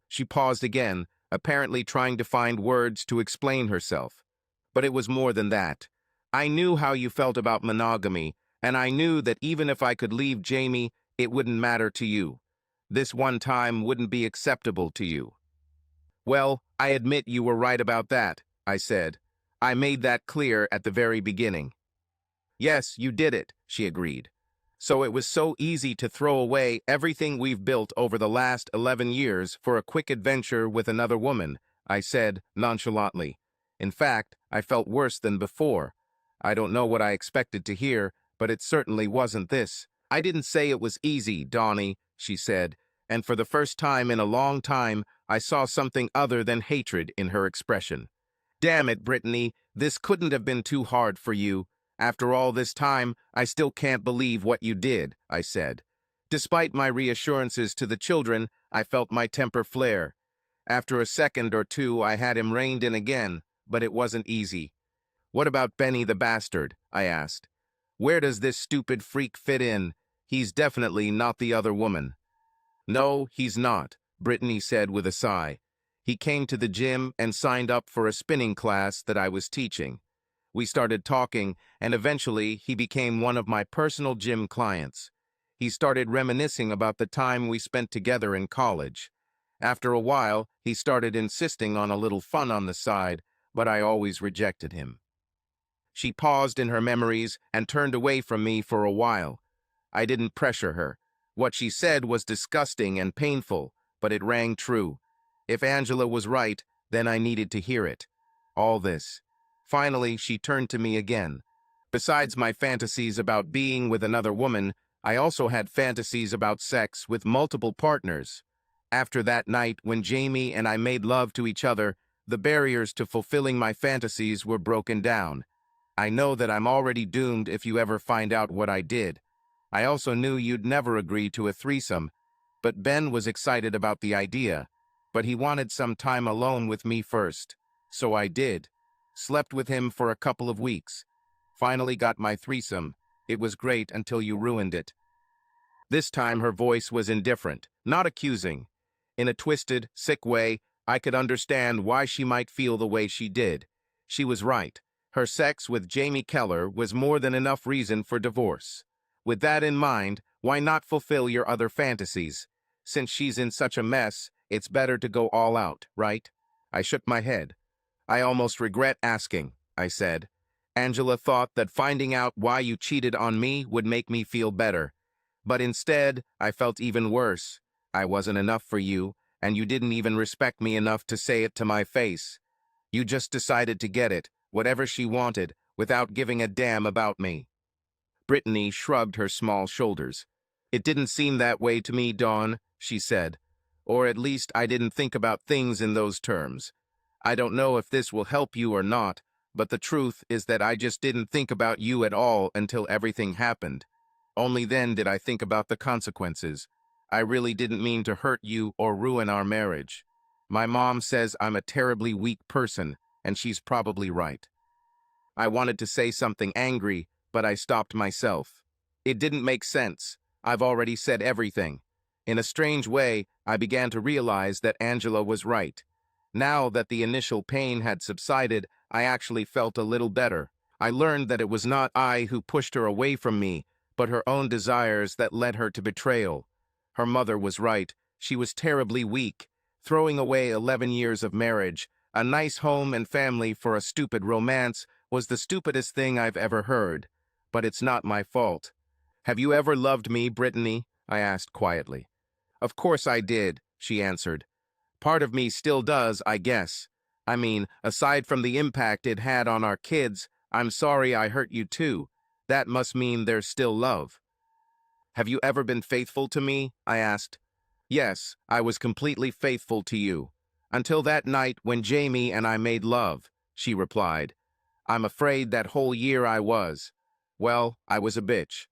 She paused again, apparently trying to find words to explain herself. But it was more than that. "I knew how you felt about monogamy, and I knew that even if I could leave Jamie, it wouldn't matter to you. This one time wouldn't be acceptable to you." "Well, I admit you were right about that," I said. "I made that clear at the very beginning." "Yes, you did it," she agreed. "So it was so easy to throw away everything we've built over the last 11 years for a quick adventure with another woman," I said nonchalantly. In fact, I felt worse than before. I don't know what I expected to hear, but it certainly wasn't this. "I didn't say it was easy, Donnie," she said, and for the first time in a long time, I saw something other than hatred in her expression. "Damn it, Brittany, this couldn't have been too hard for you. After all this time, I still can't believe what you did," I said. Despite my reassurances to the children, I felt my temper flare. After a second or two, I had him reined in again, but it wasn't easy. "What about Benny the bastard?" I asked. "Where does this stupid freak fit in? He's definitely not the other woman." "No, he's not," Brittany said with a sigh. "He came to the gym and signed up for a spinning class that I was teaching. We started talking, and eventually he became one of my personal gym clients. He started reminiscing about the time we spent together in college. After a while, he started insisting on a little fun on the side, but I always rejected him." She paused in her memories and turned away from me for a while. I didn't pressure her. What she said was disgusting and painful, but it rang true. If Angela was right, then I needed to hear it. All this. Finally, she turned to me again. "Besides my fantasies about being with another woman, I also had fantasies about sex with multiple partners. After that night when Jamie and I made love to each other, the barriers to fulfilling my fantasies were broken down. I know that I'm already doomed if you ever find out what I did. I also knew you'd never agree to a threesome, but Ben was excited about the idea. But he wanted some time alone with me first. So I did. Slept with him for a couple of weeks. Finally got my threesome. It was great until you ruined it." This time her voice was indifferent, not accusing. In a twisted, sick way, I could understand why she might feel the way she did. She was right. Her sex with Jamie Keller was more than enough reason for divorce. With that in mind, why not fulfill your other fantasies? Since she's in such a mess, it's better to go all out, right? I shook my head. "I almost regret asking," I said. "Angela thought that finding out why you cheated on me would make me feel better. But instead, I felt even worse. I wasn't enough for you, and you didn't even respect me enough to say it to my face. You just decided to get it, whatever she wanted, without giving a damn about me." Brittany shrugged her small shoulders. "It didn't seem that way to me, Dawn," she said. "Or at least I didn't think about things in those terms. I don't know if this will help you or not, but the truth is that I just didn't think about you at all until everything happened. Only then did I think about the consequences. I really didn't mean to hurt you or ruin our marriage. My mom says I'm a terribly weak person, and she's probably right." I wanted to say something angry, but I stopped myself. It didn't make sense. I've already said everything. In a strange way, I began to realize that Angela was right. Now that the initial pain had subsided, I actually felt a little better. I learned that it was not I who pushed her away from me, but her own desires that led her to betrayal. Her mother was right. She was terribly weak, throwing away 11 years of marriage, a nice home and family for a stupid romance was the stupidest thing I've ever heard. But it's not my fault. "Have you ever loved me, Brittany?" I asked quietly. Of course I did, she answered. Part of me still does, I guess. I mean, aside from the impact it had on our kids, I'm sorry I hurt you too. That must mean there's still love. Have you ever been faithful to me? I asked. Yes, I was completely faithful to you. Until that night when Jamie and I made love, she replied. I'm afraid that whole year I was. Well, I was a bitch.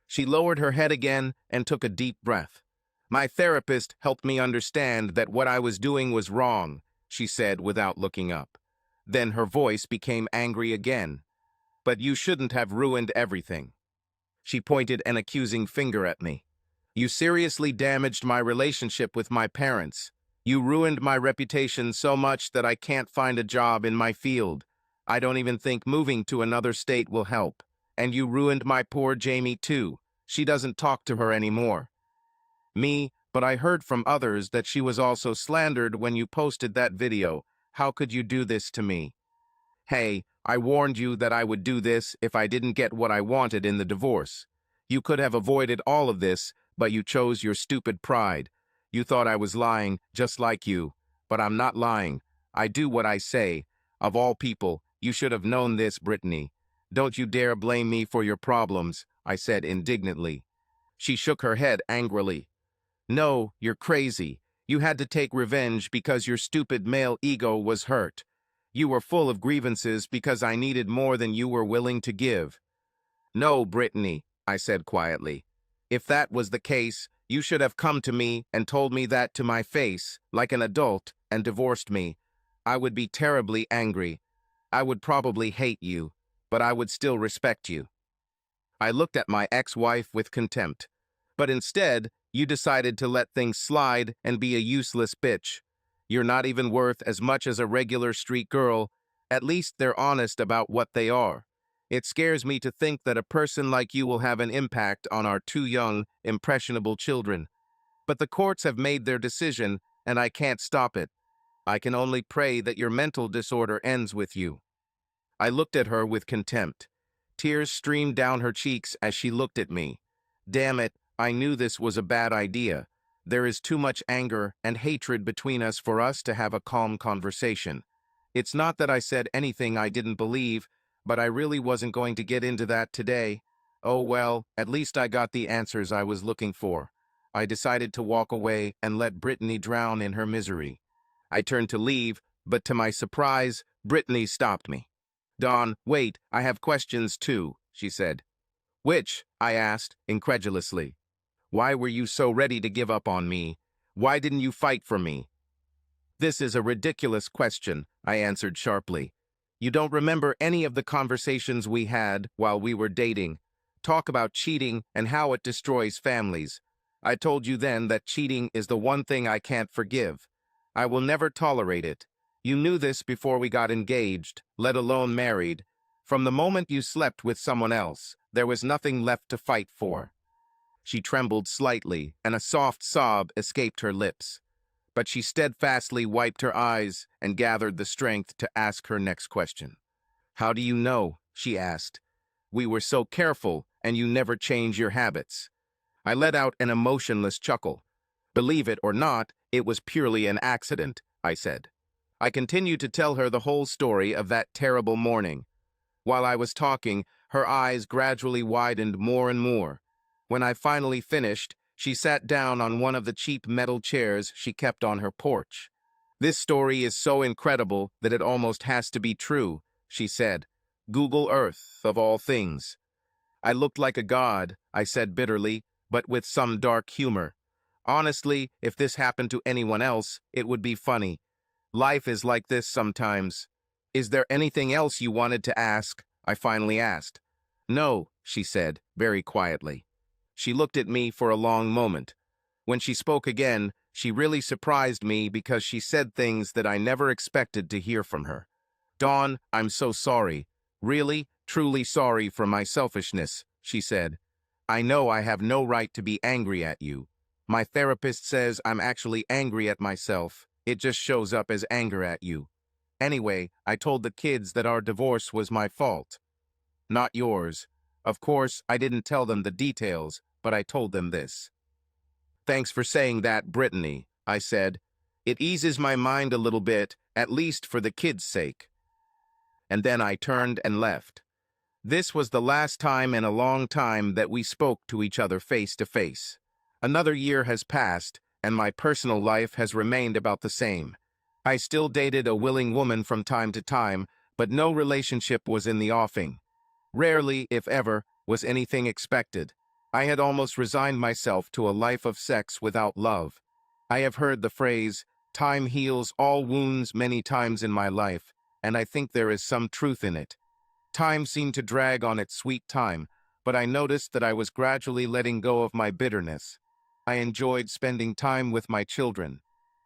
She lowered her head again and took a deep breath. My therapist helped me understand that what I was doing was wrong, she said without looking up. Then her voice became angry again. But you shouldn't have ruined everything. She pointed an accusing finger at me. You seriously damaged my relationship with my parents. You ruined my reputation so much that I can't find a job in my field. I don't even think moving to another state will help. And you ruined my poor Jamie too. She doesn't talk to her anymore. Me, but I heard from others that she was also slandered when you posted that video. How could you do this to me? Hey, I warned you that I would do this if I didn't get what I wanted in the divorce. You could have avoided all of this, but you chose your stupid pride. You thought I was lying, just like you. But I'm not lying. I do what I say. Of all people, you should have known this, Brittany. Don't you dare blame me for your problems, I said indignantly. She shook her head angrily. No, you're crazy. You had to take revenge because your stupid male ego was hurt. You were full of grievances because I needed more than you were willing to give. No, Brittany, I said quietly. If that was the case, you should have come to me and told me that to my face, like an adult, and divorced me. I would be terribly angry. I would probably hate you, but I would still respect you. I looked at my ex-wife with contempt. But instead, you decided to let things slide and be a useless bitch. You're not even worth as much as a regular street girl. At least they're honest about what they are. It scares me to think that a person like you will have an impact on our two young, impressionable children. But the courts have made their decision, and I can't stop it. I can only pray that your mental disorder ends with you. I looked at her with contempt. Tears streamed down her cheeks as she looked at me. Damn it, I knew this was a bad idea. There is too much anger and hatred between us for us to have a calm conversation. It's not that I said anything I didn't believe, but I really wasn't going to get into that today. Oh well, at least I got the answers I was looking for. I decided to walk away and let Brittany drown in her misery. I turned to leave, but to my surprise, Brittany stopped me. Dawn, wait, I have questions too, she said. Which? I asked, incredulously. Why were you so ready to give up on me? Why didn't you fight for me? This is a ridiculous question, I answered sharply. You don't remember any of the conversations we had while we were dating. Talk about cheating and how it destroys families. I told you then that cheating is the one thing I can't forgive. I will never tolerate it. You knew this before we got engaged, let alone married. From the moment you slept with someone else, there was nothing left to fight for. She trembled slightly, and a soft sob escaped her lips. But she steadfastly wiped her eyes and gathered the strength to ask her next question. How do you know? She asked. We were so careful, and you never change your habits. I let out an emotionless chuckle. Believe it or not, it was purely an accident, I said. I continued to tell her the whole story of that terrible morning. While I was talking, her eyes gradually widened more and more. When I finally finished, she sat down on one of the cheap metal chairs she kept on her porch. This story is so incredible that it almost has to be true, she said. Google Earth, of all things. I looked like a god, I said bitterly, but with some dark humor. Honestly, if this happened to anyone else, it would be funny. Life is like this sometimes. Is there anything else you wanted to ask? I finally asked. No, she said, very quietly. She looked at me for a long moment. When she spoke again, she really surprised me because she said things that I never expected to hear from her. Dawn, I'm so sorry. Really, truly sorry for my selfishness, she said. I know I have no right to be angry at you. My therapist says I'm actually angry at myself. It just shows up as anger at you. Anyway, I told the kids that our divorce was my fault. Not yours. Of course, I didn't tell them the details, but I told them this. Thanks for saying that, Brittany, I said. It eases my mind a little bit, at least for the kids' sake. And then I turned and left. This was the last time in a long time that we spoke to each other face to face. Another year has passed, and my personal life has remained about the same. I still dated a willing woman from time to time, but no relationship was in the offing. Rarely, if ever, was anything expected. I had almost resigned myself to a life of sex without love. I have heard the phrase, "Time heals all wounds," many times in my life, and I think there is some truth in it. Time seemed to drag on its sweet time, but I noticed that I was gradually letting go of my bitterness. I enjoyed spending time with my children.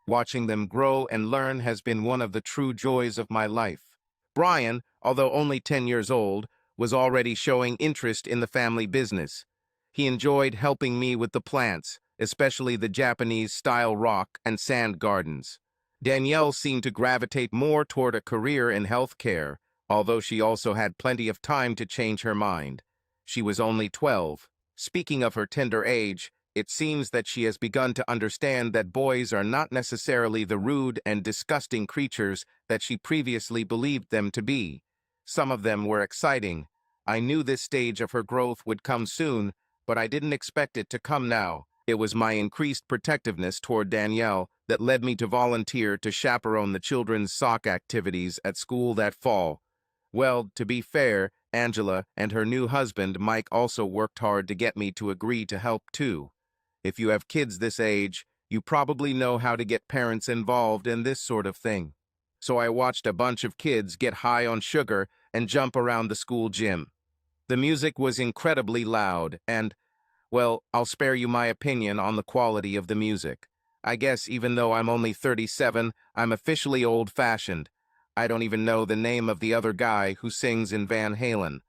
Watching them grow and learn has been one of the true joys of my life. Brian, although only 10 years old, was already showing interest in the family business. He enjoyed helping me with the plants, especially the Japanese-style rock and sand gardens. Danielle seemed to gravitate more toward a career in healthcare, although she also had plenty of time to change her mind. She was only 12. Speaking of her tender age, it seems that she has begun to understand that boys are not necessarily the rude and disgusting creatures that she previously believed them to be. Some of them were exciting. I knew this stage of her growth would come soon, but I didn't expect it to come now. It was my increased protectiveness toward Danielle that led me to volunteer to chaperone the children's sock activities at school that fall. Well, to be fair, Angela and her new husband, Mike, also worked hard to get me to agree to help too. If you have kids this age, you probably know how to get parents involved in this sort of thing. So I watched a bunch of kids get high on sugar and jump around the school gym. The music was incredibly loud and, well, I'll spare you my opinion on the quality of the music. I guess even though I'm only 37, I'm officially old-fashioned. I don't even know the name of the other guy who sings in Van Halen.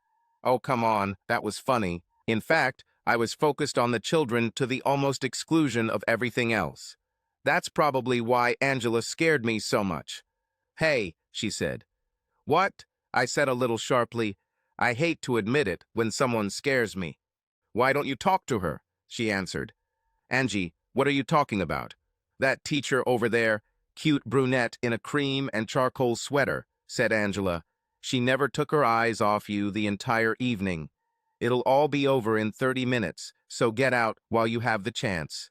Oh, come on, that was funny. In fact, I was focused on the children to the almost exclusion of everything else. That's probably why Angela scared me so much. "Hey," she said. "What?" I said a little sharply. I hate to admit it when someone scares me. "Why don't you talk to her?" she answered. "Angie, what are you talking about?" "That teacher over there, cute brunette in a cream and charcoal sweater," said Angela. "She never took her eyes off you the entire evening. It'll all be over in 30 minutes, so get out while you have the chance."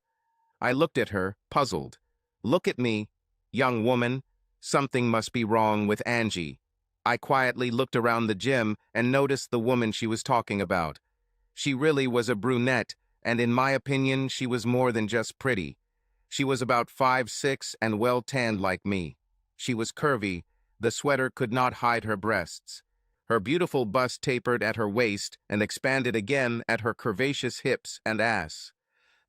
I looked at her, puzzled. "Look at me, young woman. Something must be wrong with Angie." I quietly looked around the gym and noticed the woman she was talking about. She really was a brunette, and in my opinion, she was more than just pretty. She was about 5'6" and well-tanned like me. She was curvy. The sweater could not hide her breasts. Her beautiful bust tapered at her waist and expanded again at her curvaceous hips and ass.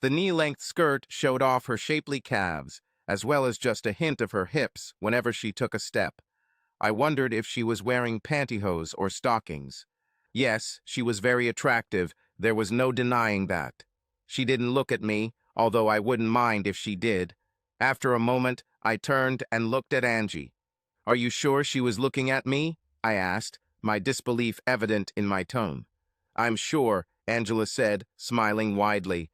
The knee-length skirt showed off her shapely calves, as well as just a hint of her hips whenever she took a step. I wondered if she was wearing pantyhose or stockings. Yes, she was very attractive. There was no denying that. She didn't look at me, although I wouldn't mind if she did. After a moment, I turned and looked at Angie. "Are you sure she was looking at me?" I asked, my disbelief evident in my tone. "I'm sure," Angela said, smiling widely.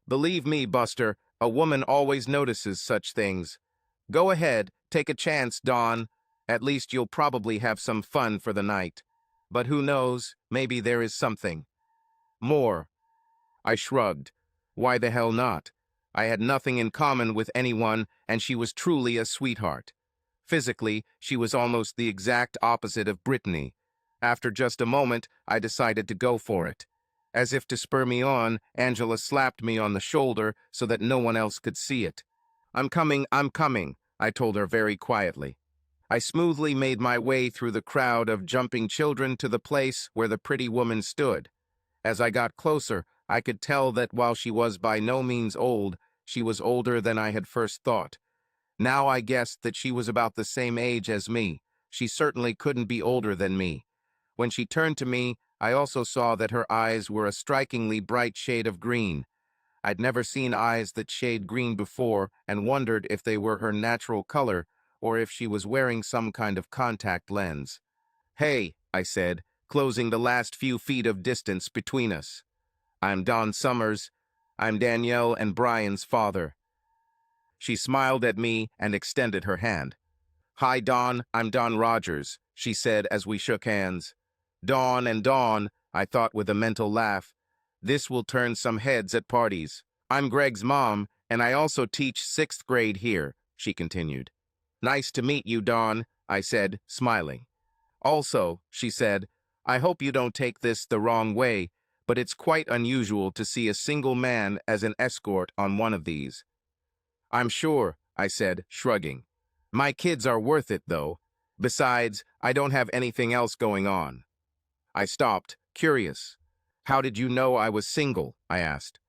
"Believe me, Buster, a woman always notices such things. Go ahead, take a chance, Dawn. At least you'll probably have some fun for the night. But who knows, maybe there is something more." I shrugged. Why the hell not? I had nothing in common with anyone, and she was truly a sweetheart. Physically, she was almost the exact opposite of Brittany. After just a moment, I decided to go for it. As if to spur me on, Angela slapped me on the shoulder so that no one else could see it. I'm coming," I told her very quietly. I smoothly made my way through the crowd of jumping children to the place where the pretty woman stood. As I got closer, I could tell that while she was by no means old, she was older than I had first thought. Now I guessed that she was about the same age as me. She certainly couldn't be older than me. When she turned to me, I also saw that her eyes were a strikingly bright shade of green. I'd never seen eyes that shade green before and wondered if they were her natural color or if she was wearing some kind of contact lens. "Hey," I said, closing the last few feet of distance between us. "I'm Don Summers." I'm Danielle and Brian's father." She smiled at me and extended her hand. "Hi, Dawn, I'm Don Rogers," she said as we shook hands. Dawn and Dawn, I thought with a mental laugh. This will turn some heads at parties. "I'm Greg's mom, and I also teach 6th grade here," she continued. "Nice to meet you, Dawn," I said, smiling. "Also," she said, "I hope you don't take this the wrong way, but it's quite unusual to see a single man as an escort on one of these." "I'm sure," I said, shrugging. "My kids are worth it, though. Besides, I don't have anything else going on." I stopped, curious. "How did you know I was single?" I asked.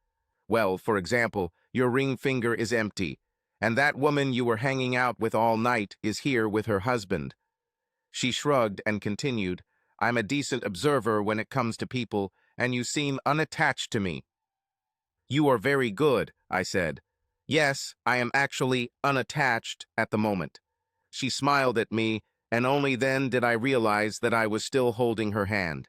"Well, for example, your ring finger is empty, and that woman you were hanging out with all night is here with her husband." She shrugged and continued, "I'm a decent observer when it comes to people, and you seem unattached to me." "You are very good," I said. "Yes, I am actually unattached at the moment." She smiled at me, and only then did I realize that I was still holding her hand.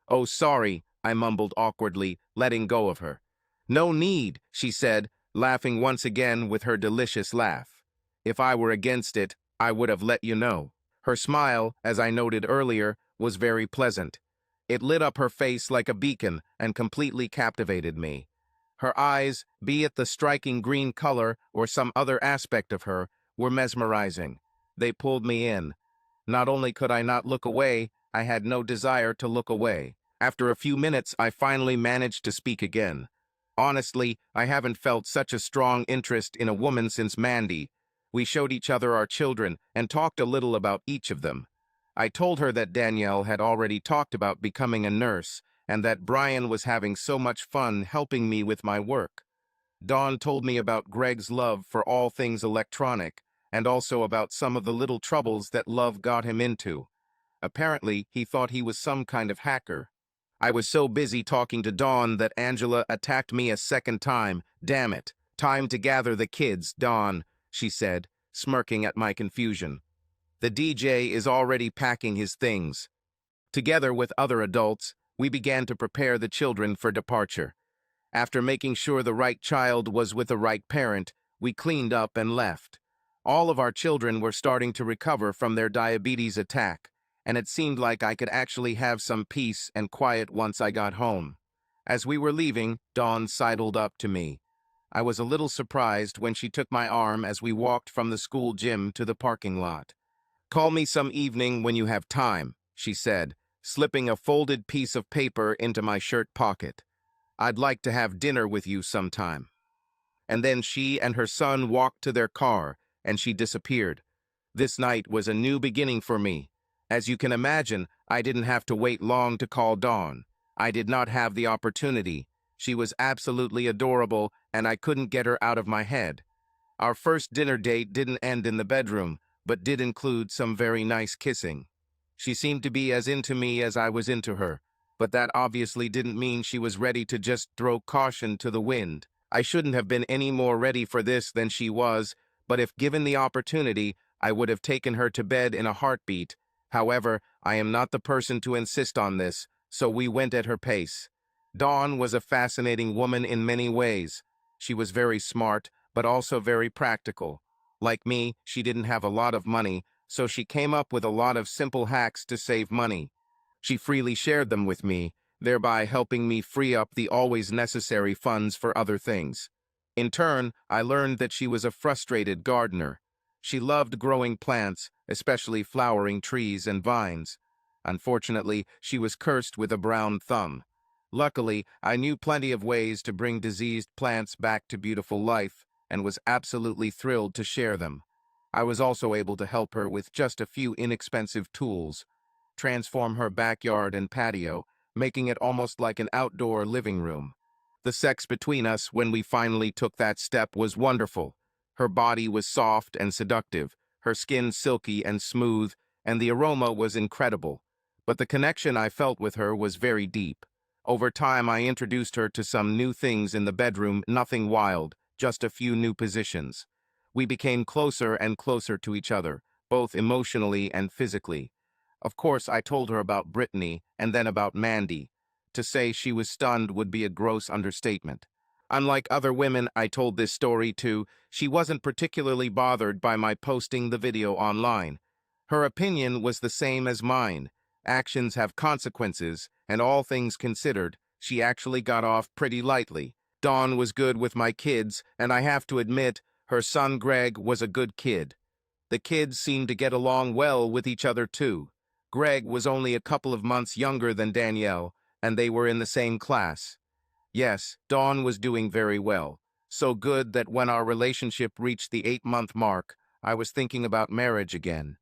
"Oh, sorry," I mumbled awkwardly, letting go of her. "No need," she said, laughing once again with her delicious laugh. "If I were against it, I would have let you know." Her smile, as I noted earlier, was very pleasant. It lit up her face like a beacon and completely captivated me. Her eyes, be it the striking green color or some other aspect of her, were mesmerizing. They pulled me in. Not only could I not look away, I had no desire to look away. After a few minutes, I finally managed to speak again. "Honestly, I haven't felt such a strong interest in a woman since Mandy." We showed each other our children and talked a little about each of them. I told her that Danielle had already talked about becoming a nurse and that Brian was having so much fun helping me with my work. Dawn told me about Greg's love for all things electronic and also about some of the little troubles that love got him into. Apparently, he thought he was some kind of hacker. I was so busy talking to Dawn that Angela attacked me a second time. "Damn it. Time to gather the kids, Dawn," she said, smirking at my confusion. "The DJ is already packing his things." Together with other adults, we began to prepare the children for departure. After making sure the right child was with the right parent, we cleaned up and left. All of our children were starting to recover from their diabetes attack, and it seemed like I could actually have some peace and quiet once I got home. As we were leaving, Dawn sidled up to me. I was a little surprised when she took my arm as we walked from the school gym to the parking lot. "Call me some evening when you have time," she said, slipping a folded piece of paper into my shirt pocket. "I'd like to have dinner with you sometime." And then she and her son walked to their car, and she disappeared. This night was a new beginning for me. As you can imagine, I didn't have to wait long to call Dawn. I did not have the opportunity. She was absolutely adorable, and I couldn't get her out of my head. Our first dinner date didn't end in the bedroom, but did include some very nice kissing. She seemed to be as into me as I was into her, but that obviously didn't mean she was ready to just throw caution to the wind. I shouldn't have been any more ready for this than she was, but if given the opportunity, I would have taken her to bed in a heartbeat. However, I am not the person to insist on this, so we went at her pace. Dawn was a fascinating woman in many ways. She was very smart, but also very practical. Like me, she didn't have a lot of money, so she came up with a lot of simple hacks to save money. She freely shared them with me, thereby helping me free up the always necessary funds for other things. In turn, I learned that she was a frustrated gardener. She loved growing plants, especially flowering trees and vines. Unfortunately, she was cursed with a brown thumb. Luckily, I knew plenty of ways to bring diseased plants back to beautiful life, and was absolutely thrilled to share them. I was also able to help her with just a few inexpensive tools, transform her backyard and patio, making it almost like an outdoor living room. The sex between us when we finally took that step was wonderful. Her body was soft and seductive, her skin silky and smooth, and the aroma was incredible. But the connection I felt with her was very deep. Over time, I introduced her to some new things in the bedroom, nothing wild, just a few new positions. We became closer and closer to each other, both emotionally and physically. Of course, I told her about Brittany and then about Mandy. To say she was stunned would be a gross understatement. Unlike other women I told this story to, she wasn't particularly bothered by my posting the video online. Her opinion was the same as mine. Actions have consequences, and all things considered, she actually got off pretty lightly. Dawn was good with my kids, and I have to admit, her son Greg was a good kid. The kids seemed to get along well with each other too. Greg was only a couple of months younger than Danielle, and they were in the same class. Yes, Dawn was doing very well. So good that when our relationship reached the 8-month mark, I was thinking about marriage again.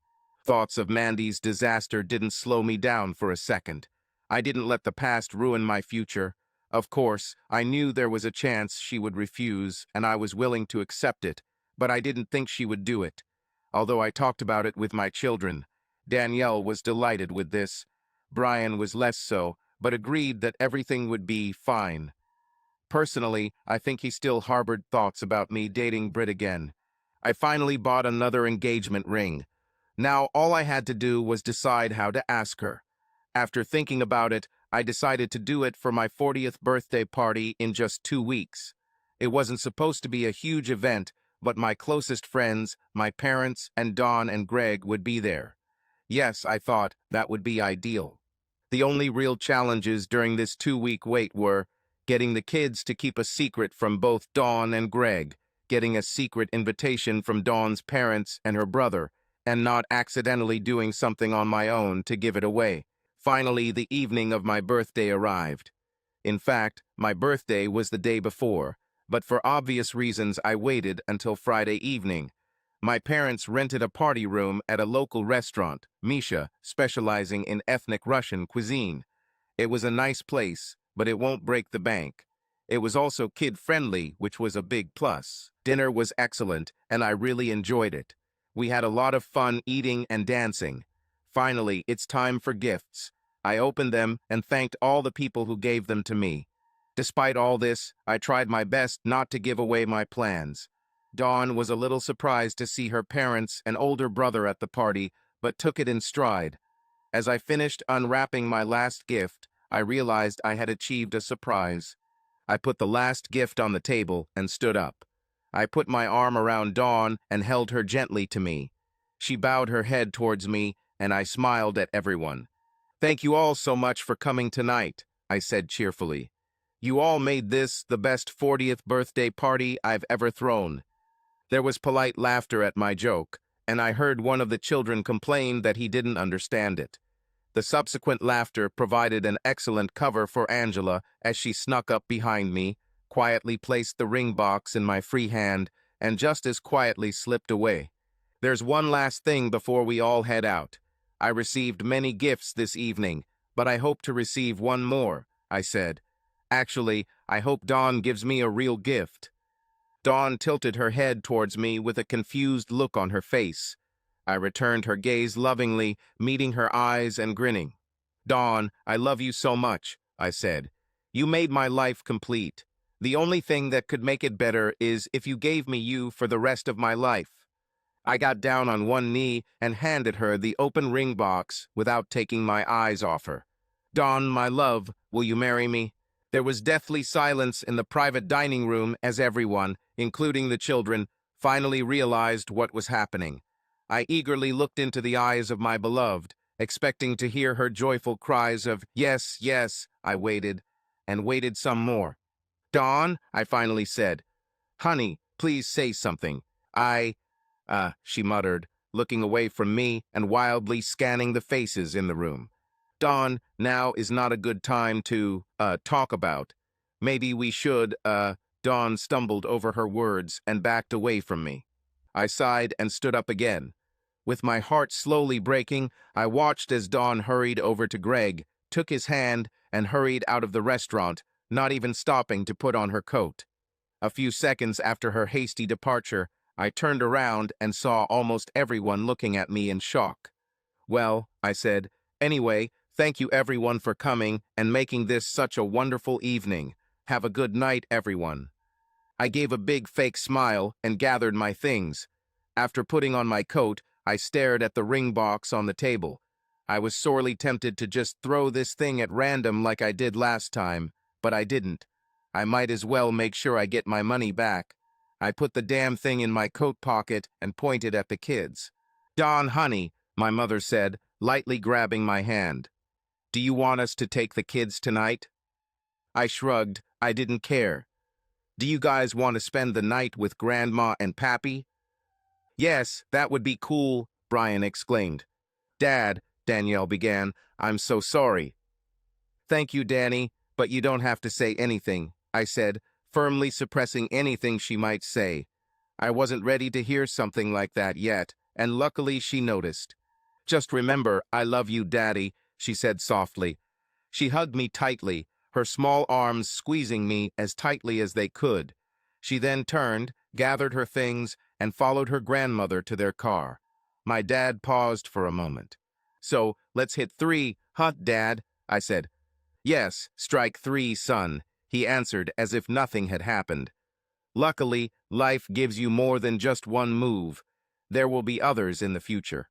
Thoughts of Mandy's disaster didn't slow me down for a second. I didn't let the past ruin my future. Of course, I knew there was a chance she would refuse, and I was willing to accept it, but I didn't think she would do it. Although I talked about it with my children. Danielle was delighted with this. Brian was less so, but agreed that everything would be fine. Personally, I think he still harbored thoughts about me dating Britt again. I finally bought another engagement ring. Now all I had to do was decide how to ask her. After thinking about it, I decided to do it for my 40th birthday party in just 2 weeks. It wasn't supposed to be a huge event, but my closest friends, my parents, and Dawn and Greg would be there. Yes, I thought that would be ideal. The only real challenges during this 2-week wait were getting the kids to keep a secret from both Dawn and Greg, getting a secret invitation from Dawn's parents and her brother, and not accidentally doing something on my own to give it away. Finally, the evening of my birthday arrived. In fact, my birthday was the day before, but for obvious reasons I waited until Friday evening. My parents rented a party room at a local restaurant, Misha, specializing in ethnic Russian cuisine. It was a nice place, but it won't break the bank. It was also kid-friendly, which was a big plus. Dinner was excellent, and I really enjoyed it. We had a lot of fun eating and dancing. Finally, it's time for gifts. I opened them and thanked all the people who gave them to me. Despite all this, I tried my best not to give away my plans. Dawn was a little surprised to see her parents and older brother at the party, but took it in stride. As I finished unwrapping my last gift, I realized I had achieved a surprise. I put the last gift on the table and stood up. I put my arm around Dawn and held her gently to me. She bowed her head towards me, and I smiled at everyone. "Thank you all so much for coming tonight," I said cheerfully. "You all made this the best 40th birthday party I've ever thrown." There was polite laughter at my joke, and I heard one of the children complain that he didn't understand it. The subsequent laughter provided an excellent cover for Angela as she snuck up behind me, quietly placed the ring box in my free hand, and just as quietly slipped away. "There's one last thing before we all head out. I received many gifts this evening, but I hope to receive one more," I said. "Actually, I hope Dawn gives me a real gift." Dawn tilted her head towards me with a confused look on her face. I returned her gaze lovingly, meeting her eyes and grinning. "Dawn, I love you so much," I said. "You made my life complete. The only thing that could make it better is if you gave me you for the rest of my life." I got down on one knee and handed her the open ring box without taking my eyes off her. "Dawn, my love, will you marry me?" There was deathly silence in the private dining room as everyone, including the children, finally realized what was happening. I eagerly looked into the eyes of my beloved, expecting to hear her joyful cries of, "Yes, yes." I waited, and waited some more. "Dawn," I finally said. "Honey, please say something." She muttered, looking away from me and wildly scanning the faces in the room. "Dawn, now is not a good time to, talk about. Maybe we should, Dawn stumbled over her words and backed away from me. I sighed and stood up again. With my heart slowly breaking, I watched as Dawn hurried over to Greg, took his hand, and hurried out of the restaurant, not even stopping to put on her coat. A few seconds after her hasty departure, I turned around and saw almost everyone looking at me in shock. "Well," I said, "anyway, thank you everyone for coming and making this such a wonderful evening. Have a good night, everyone." I gave a big fake smile and gathered my things. After putting on my coat, I stared at the ring box on the table. I was sorely tempted to just throw this thing at random like I did last time, but I didn't. I might as well make sure I get my money back. I put the damn thing in my coat pocket and pointed at the kids. Don, honey, my mother said, lightly grabbing my hand. Do you want us to take the kids tonight? I shrugged. I didn't care. Do you guys want to spend the night with Grandma and Pappy? Yes, that would be cool, Brian exclaimed. Dad, Danielle began, I'm so sorry. Thank you, Danny, but you don't have to say anything, I said, firmly suppressing anything she might say. I wasn't ready to hear something like that yet, and luckily she noticed. Just remember, I love you, Daddy, she said softly. She hugged me tightly, her small arms squeezing me as tightly as they could. She then turned, gathered her things, and followed her grandmother to their car. My dad paused for a moment. So, let's hit 3, huh, Dad? I said. Yes, strike 3, son, he answered as if nothing had happened. Luckily, life gives you more than just one move. There will be others in the future.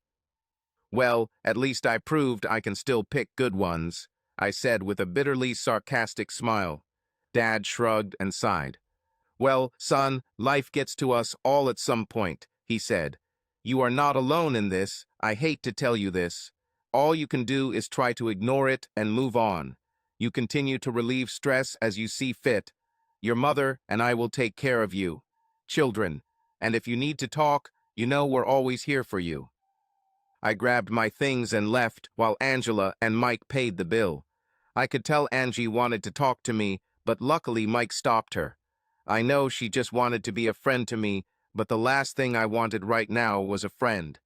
Well, at least I proved I can still pick good ones, I said with a bitterly sarcastic smile. Dad shrugged and sighed. Well, son, life gets to us all at some point, he said. You are not alone in this. I hate to tell you this. All you can do is try to ignore it and move on. You continue to relieve stress as you see fit. Your mother and I will take care of you. Children, and if you need to talk, you know we're always here for you. I grabbed my things and left while Angela and Mike paid the bill. I could tell Angie wanted to talk to me, but luckily Mike stopped her. I know she just wanted to be a friend to me, but the last thing I wanted right now was a friend.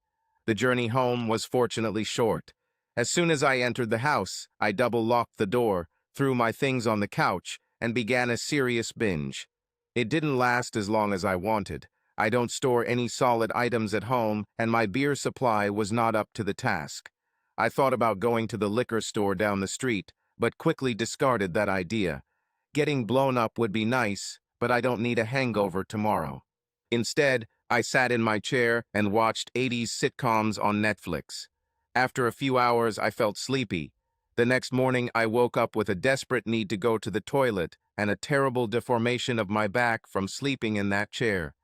The journey home was fortunately short. As soon as I entered the house, I double-locked the door, threw my things on the couch, and began a serious binge. It didn't last as long as I wanted. I don't store any solid items at home, and my beer supply was not up to the task. I thought about going to the liquor store down the street, but quickly discarded that idea. Getting blown up would be nice, but I don't need a hangover tomorrow. Instead, I sat in my chair and watched 80s sitcoms on Netflix. After a few hours, I felt sleepy. The next morning, I woke up with a desperate need to go to the toilet and a terrible deformation of my back from sleeping in that chair.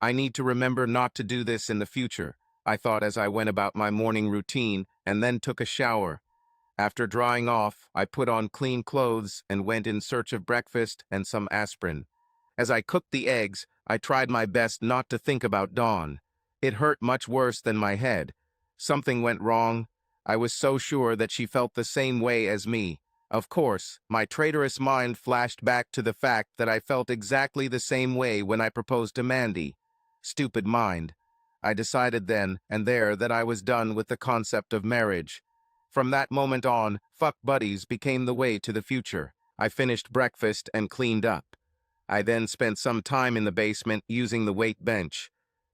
I need to remember not to do this in the future, I thought as I went about my morning routine and then took a shower. After drying off, I put on clean clothes and went in search of breakfast and some aspirin. As I cooked the eggs, I tried my best not to think about Dawn. It hurt much worse than my head. Something went wrong. I was so sure that she felt the same way as me. Of course, my traitorous mind flashed back to the fact that I felt exactly the same way when I proposed to Mandy. Stupid mind. I decided then and there that I was done with the concept of marriage. From that moment on, fuck buddies became the way to the future. I finished breakfast and cleaned up. I then spent some time in the basement using the weight bench.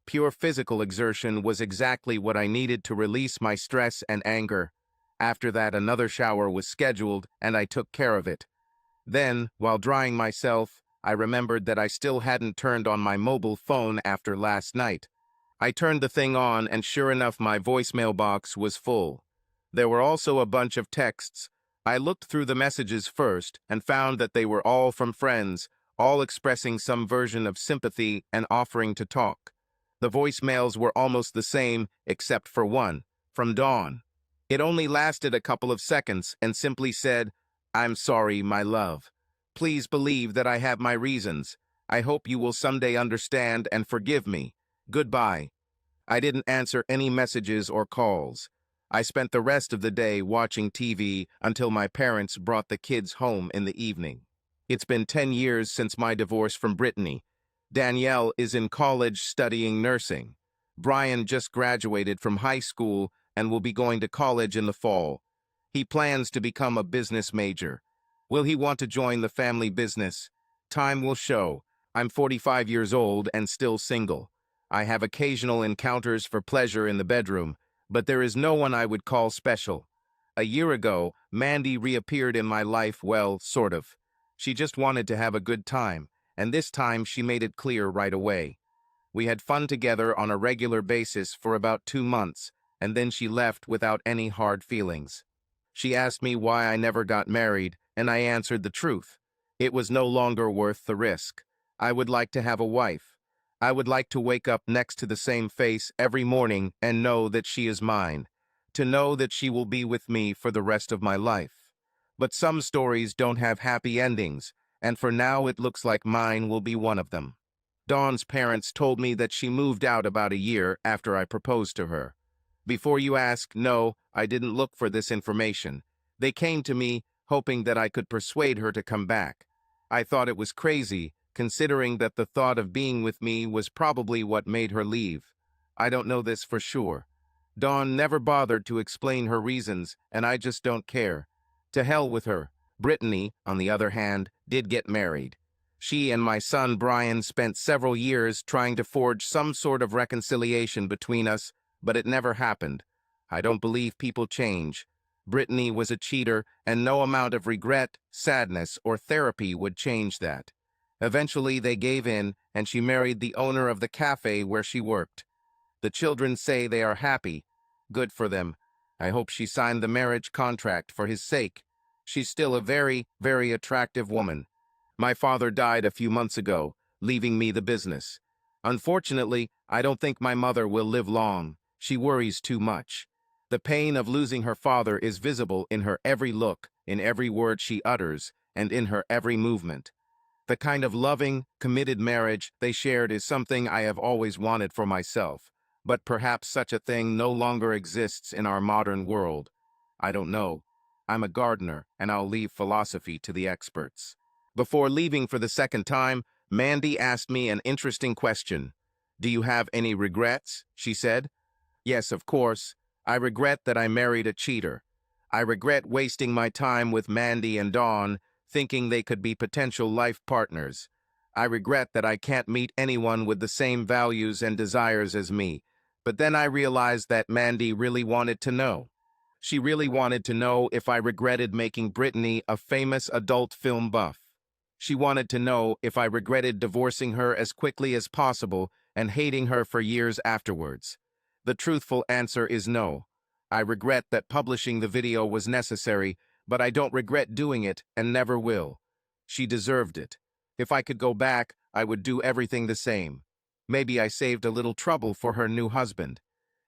Pure physical exertion was exactly what I needed to release my stress and anger. After that, another shower was scheduled, and I took care of it. Then, while drying myself, I remembered that I still hadn't turned on my mobile phone after last night. I turned the thing on, and sure enough, my voicemail box was full. There were also a bunch of texts. I looked through the messages first and found that they were all from friends, all expressing some version of sympathy and offering to talk. The voicemails were almost the same, except for one, from Dawn. It only lasted a couple of seconds and simply said, "I'm sorry, my love. Please believe that I have my reasons. I hope you will someday understand and forgive me. Goodbye." I didn't answer any messages or calls. I spent the rest of the day watching TV until my parents brought the kids home in the evening. It's been 10 years since my divorce from Brittany. Danielle is in college studying nursing. Brian just graduated from high school and will be going to college in the fall. He plans to become a business major. Will he want to join the family business? Time will show. I'm 45 years old and still single. I have occasional encounters for pleasure in the bedroom, but there is no one I would call special. A year ago, Mandy reappeared in my life, well, sort of. She just wanted to have a good time, and this time she made it clear right away. We had fun together on a regular basis for about 2 months, and then she left without any hard feelings. She asked me why I never got married, and I answered the truth. It was no longer worth the risk. I would like to have a wife. I would like to wake up next to the same face every morning and know that she is mine, to know that she will be with me for the rest of my life. But some stories don't have happy endings, and for now it looks like mine will be one of them. Dawn's parents told me that she moved out about a year after I proposed to her. Before you ask, no, I didn't look for this information. They came to me, hoping that I could persuade her to come back. I thought it was crazy, considering that the thought of being with me was probably what made her leave. I don't know this for sure. Dawn never bothered to explain her reasons, and I just don't care. To hell with her. Brittany, on the other hand, did get married. She and my son Brian spent several years trying to forge some sort of reconciliation between us, but it never happened. I don't believe people change. Brittany was a cheater, and no amount of regret, sadness, or therapy would change that. Eventually, they gave in, and she married the owner of the cafe where she worked. The children say they are happy. Good for them. I hope she signed the marriage contract for his sake. She's still a very, very attractive woman. My father died a few months ago, leaving me the business. Unfortunately, I don't think my mother will live long. She worries too much. The pain of losing her father is visible in her every look, in every word she utters, and in her every movement. The kind of loving, committed marriage they shared is something I have always wanted for myself, but perhaps such a thing no longer exists in our modern world. I don't know. I'm a gardener, and I'll leave philosophy to the experts. Before leaving for the second time, Mandy asked me an interesting question. "Do you have any regrets?" she said. "Yes, of course. I regret that I married a cheater. I regret wasting my time with Mandy and Dawn, thinking they could be potential life partners. I regret that I can't meet anyone with the same values and desires as me. But then I realized that Mandy really wanted to know. She really wanted to know if I regretted making Brittany a famous adult film buff. She wanted to know if I regretted divorcing her as quickly as possible and hating her for years afterwards. The truthful answer is no. I regret that publishing the video was necessary, but I don't regret doing it and never will. She deserved it. If I could go back, I would do everything the same. Maybe I saved a little trouble for her new husband.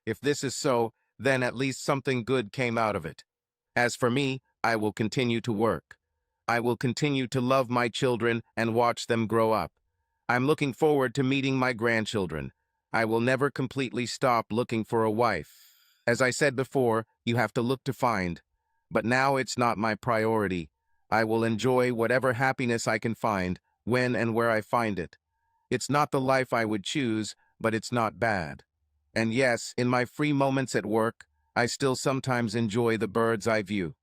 If this is so, then at least something good came out of it. As for me, I will continue to work. I will continue to love my children and watch them grow up. I'm looking forward to meeting my grandchildren. I will never completely stop looking for a wife. As I said before, you have to look to find. But now it's not my priority. I will enjoy whatever happiness I can find, when and where I find it. It's not the life I would choose, but it's not bad. And yes, in my free moments at work, I still sometimes enjoy the bird's eye view.